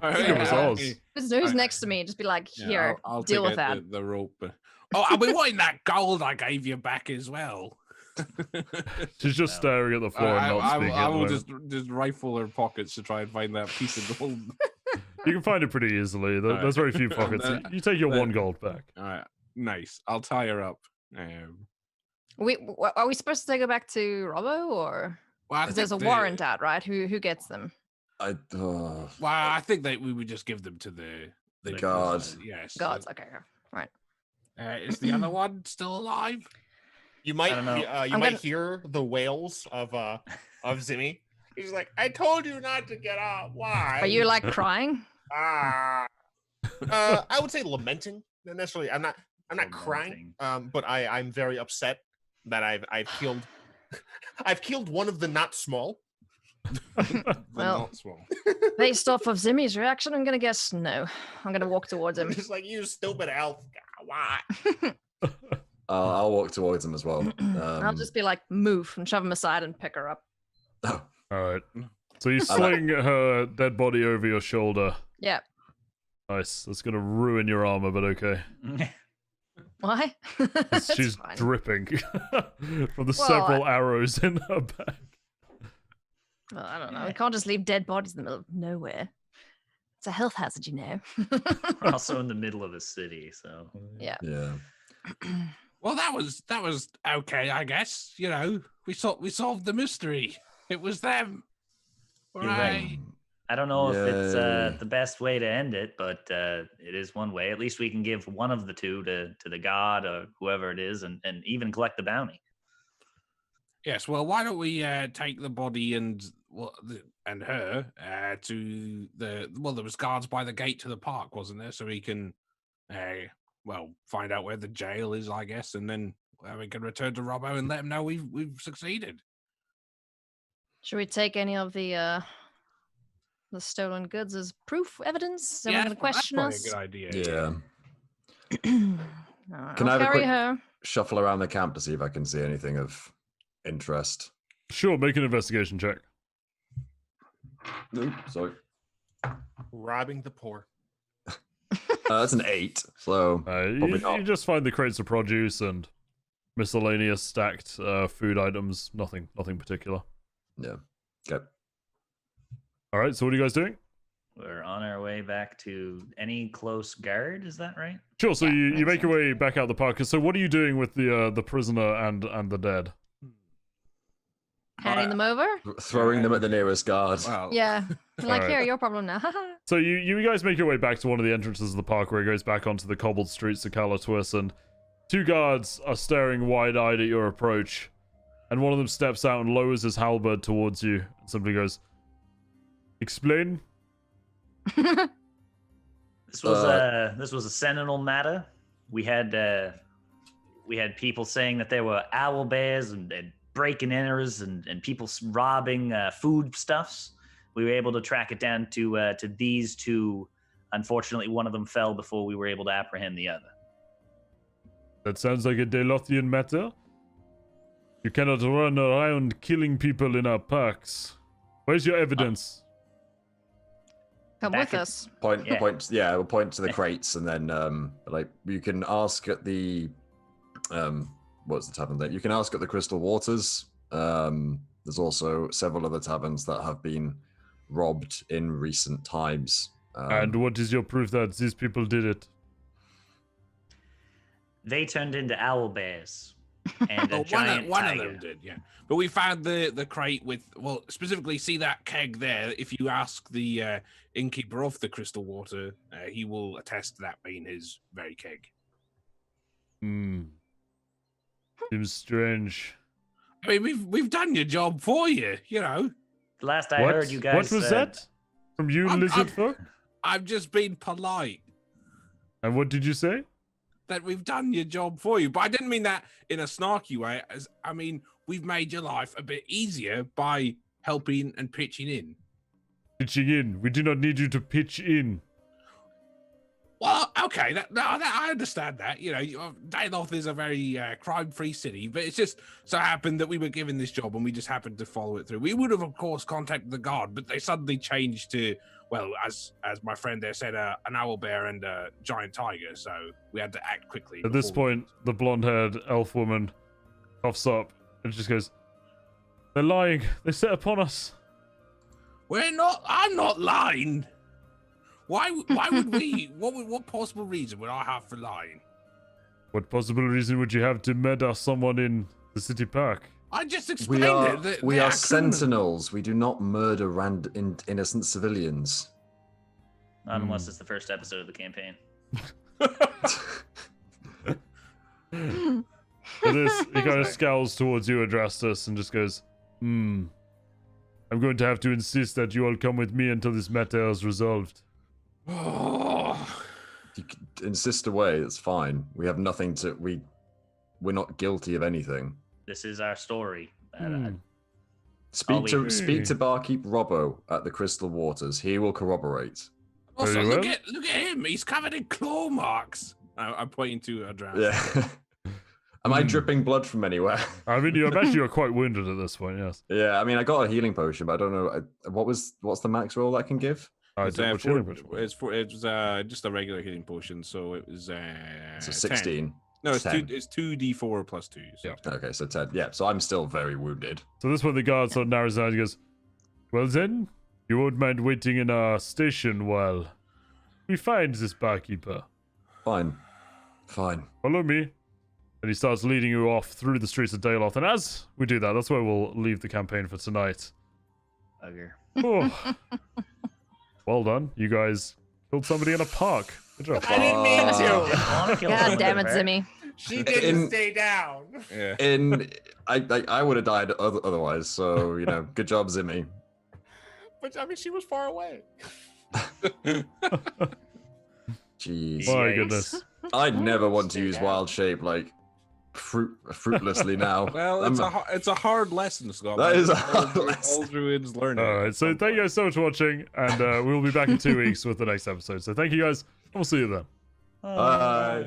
I think it was Oz. Who's I- next to me? Just be like, Yeah, here, I'll deal take with out that. The rope. Oh, I'll be wanting that gold I gave you back as well. She's just staring at the floor and not speaking. I at the will moment. just rifle her pockets to try and find that piece of gold. You can find it pretty easily. Alright. There's very few pockets. You take your then- 1 gold back. All right, nice. I'll tie her up. Are we supposed to take her back to Robbo, or Well, I 'cause there's a think they- warrant out, right? Who gets them? Well, I think that we would just give them to the God. Yes. Gods. Okay. Right. Is the other one still alive? You might I don't know. you I'm might gonna- hear the wails of Zimmy. He's like, I told you not to get up. Why? Are you like crying? Ah. I would say lamenting. Not necessarily. I'm not crying. But I'm very upset that I've killed I've killed one of the not small. The Well. not small. Based off of Zimmy's reaction, I'm gonna guess no. I'm gonna walk towards him. Just like, you stupid elf. Why? I'll walk towards him as well. I'll just be like, move, and shove him aside and pick her up. Oh, All right. So you I like- sling her dead body over your shoulder. Yeah. Nice. That's gonna ruin your armor, but okay. Why? It's She's fine. dripping from the Well, several arrows in her back. Well, I don't know. We can't just leave dead bodies in the middle of nowhere. It's a health hazard, you know. We're also in the middle of a city, so Yeah. Yeah. Well, that was okay, I guess. You know, we solved the mystery. It was them. You're right. I don't know if it's Yay. the best way to end it, but it is one way. At least we can give one of the two to the god or whoever it is, and even collect the bounty. Yes. Well, why don't we take the body and her to the there was guards by the gate to the park, wasn't there? So we can find out where the jail is, I guess, and then we can return to Robbo and let him know we've succeeded. Should we take any of the stolen goods as proof evidence? Is anyone going to question that's us? probably a good idea. Yeah. Can I I'll have a carry quick her. shuffle around the camp to see if I can see anything of interest? Sure, make an investigation check. No, sorry. Robbing the poor. That's an 8, so probably You not. just find the crates of produce and miscellaneous stacked food items. Nothing particular. Yeah. Okay. All right, so what are you guys doing? We're on our way back to any close guard. Is that right? Sure, so Yeah, you makes make your way back out the park. So what are you doing with the prisoner and the dead? Handing them over? Throwing them at the nearest guard. Well, Yeah. Like, Alright. here, your problem now. So you guys make your way back to one of the entrances of the park where it goes back onto the cobbled streets of Calatwis, and two guards are staring wide-eyed at your approach, and one of them steps out and lowers his halberd towards you and simply goes, "Explain." This was a sentinel matter. We had people saying that there were owl bears and breaking enters and people robbing foodstuffs. We were able to track it down to these two. Unfortunately, one of them fell before we were able to apprehend the other. That sounds like a Delothian matter. You cannot run around killing people in our parks. Where's your evidence? Come Back with in- us. We'll point to the Yeah. crates, and then you can ask at the what's the tavern there? You can ask at the Crystal Waters. There's also several other taverns that have been robbed in recent times. And what is your proof that these people did it? They turned into owl bears and a Well, giant one of tiger. them did, yeah. But we found the crate with, specifically see that keg there. If you ask the innkeeper of the Crystal Water, he will attest to that being his very keg. Seems strange. I mean, we've done your job for you, you know. Last I What? heard, you guys. What was that? From you, lizard folk? I've just been polite And what did you say? that we've done your job for you, but I didn't mean that in a snarky way. I mean, we've made your life a bit easier by helping and pitching in. Pitching in. We do not need you to pitch in. Well, okay, I understand that. You know, Dayloth is a very crime-free city, but it's just so happened that we were given this job and we just happened to follow it through. We would have, of course, contacted the guard, but they suddenly changed to, well, as my friend there said, an owl bear and a giant tiger. So we had to act quickly. At this before we- point, the blonde-haired elf woman coughs up and just goes, "They're lying. They set upon us." we're not. I'm not lying. Why would we? What possible reason would I have for lying? What possible reason would you have to murder someone in the city park? I just we explained are it. that we they are criminals. sentinels. We do not murder innocent civilians. Not unless it's the first episode of the campaign. For this, he kind of scowls towards you, Adrastus, and just goes, I'm going to have to insist that you all come with me until this matter is resolved. Oh, You can insist away. It's fine. We have nothing to. We're not guilty of anything. This is our story. Speak to we- barkeep Robbo at the Crystal Waters. He will corroborate. also, Very look well. at him. He's covered in claw marks. I'm pointing to Adras. Yeah. Am I dripping blood from anywhere? I mean, you imagine you're quite wounded at this point, yes. Yeah. I mean, I got a healing potion, but I don't know what's the max roll I can give. I It's, don't know what healing potion was. it was just a regular healing potion, so it was So 10. 16. No, it's 10. two. It's 2d4 plus 2. So Yeah. Okay, so 10. Yeah. So I'm still very wounded. So this one, the guard sort of narrows down and goes, Well then, you won't mind waiting in our station while we find this barkeeper. Fine. Follow me. And he starts leading you off through the streets of Daloth. And as we do that, that's where we'll leave the campaign for tonight. Bugger. Oh. Well done. You guys killed somebody in a park. Good job. I didn't mean to. God damn it, Zimmy. She didn't stay down. Yeah. I would have died otherwise. So good job, Zimmy. But I mean, she was far away. Jeez. My Yikes. goodness. I never want to Stay use down. wild shape fruitlessly now. Well, it's a hard lesson, Scott. That is a All hard lesson. All druids learn it. All right. So thank you guys so much for watching. And we'll be back in 2 weeks with the next episode. So thank you guys. And we'll see you then. Bye.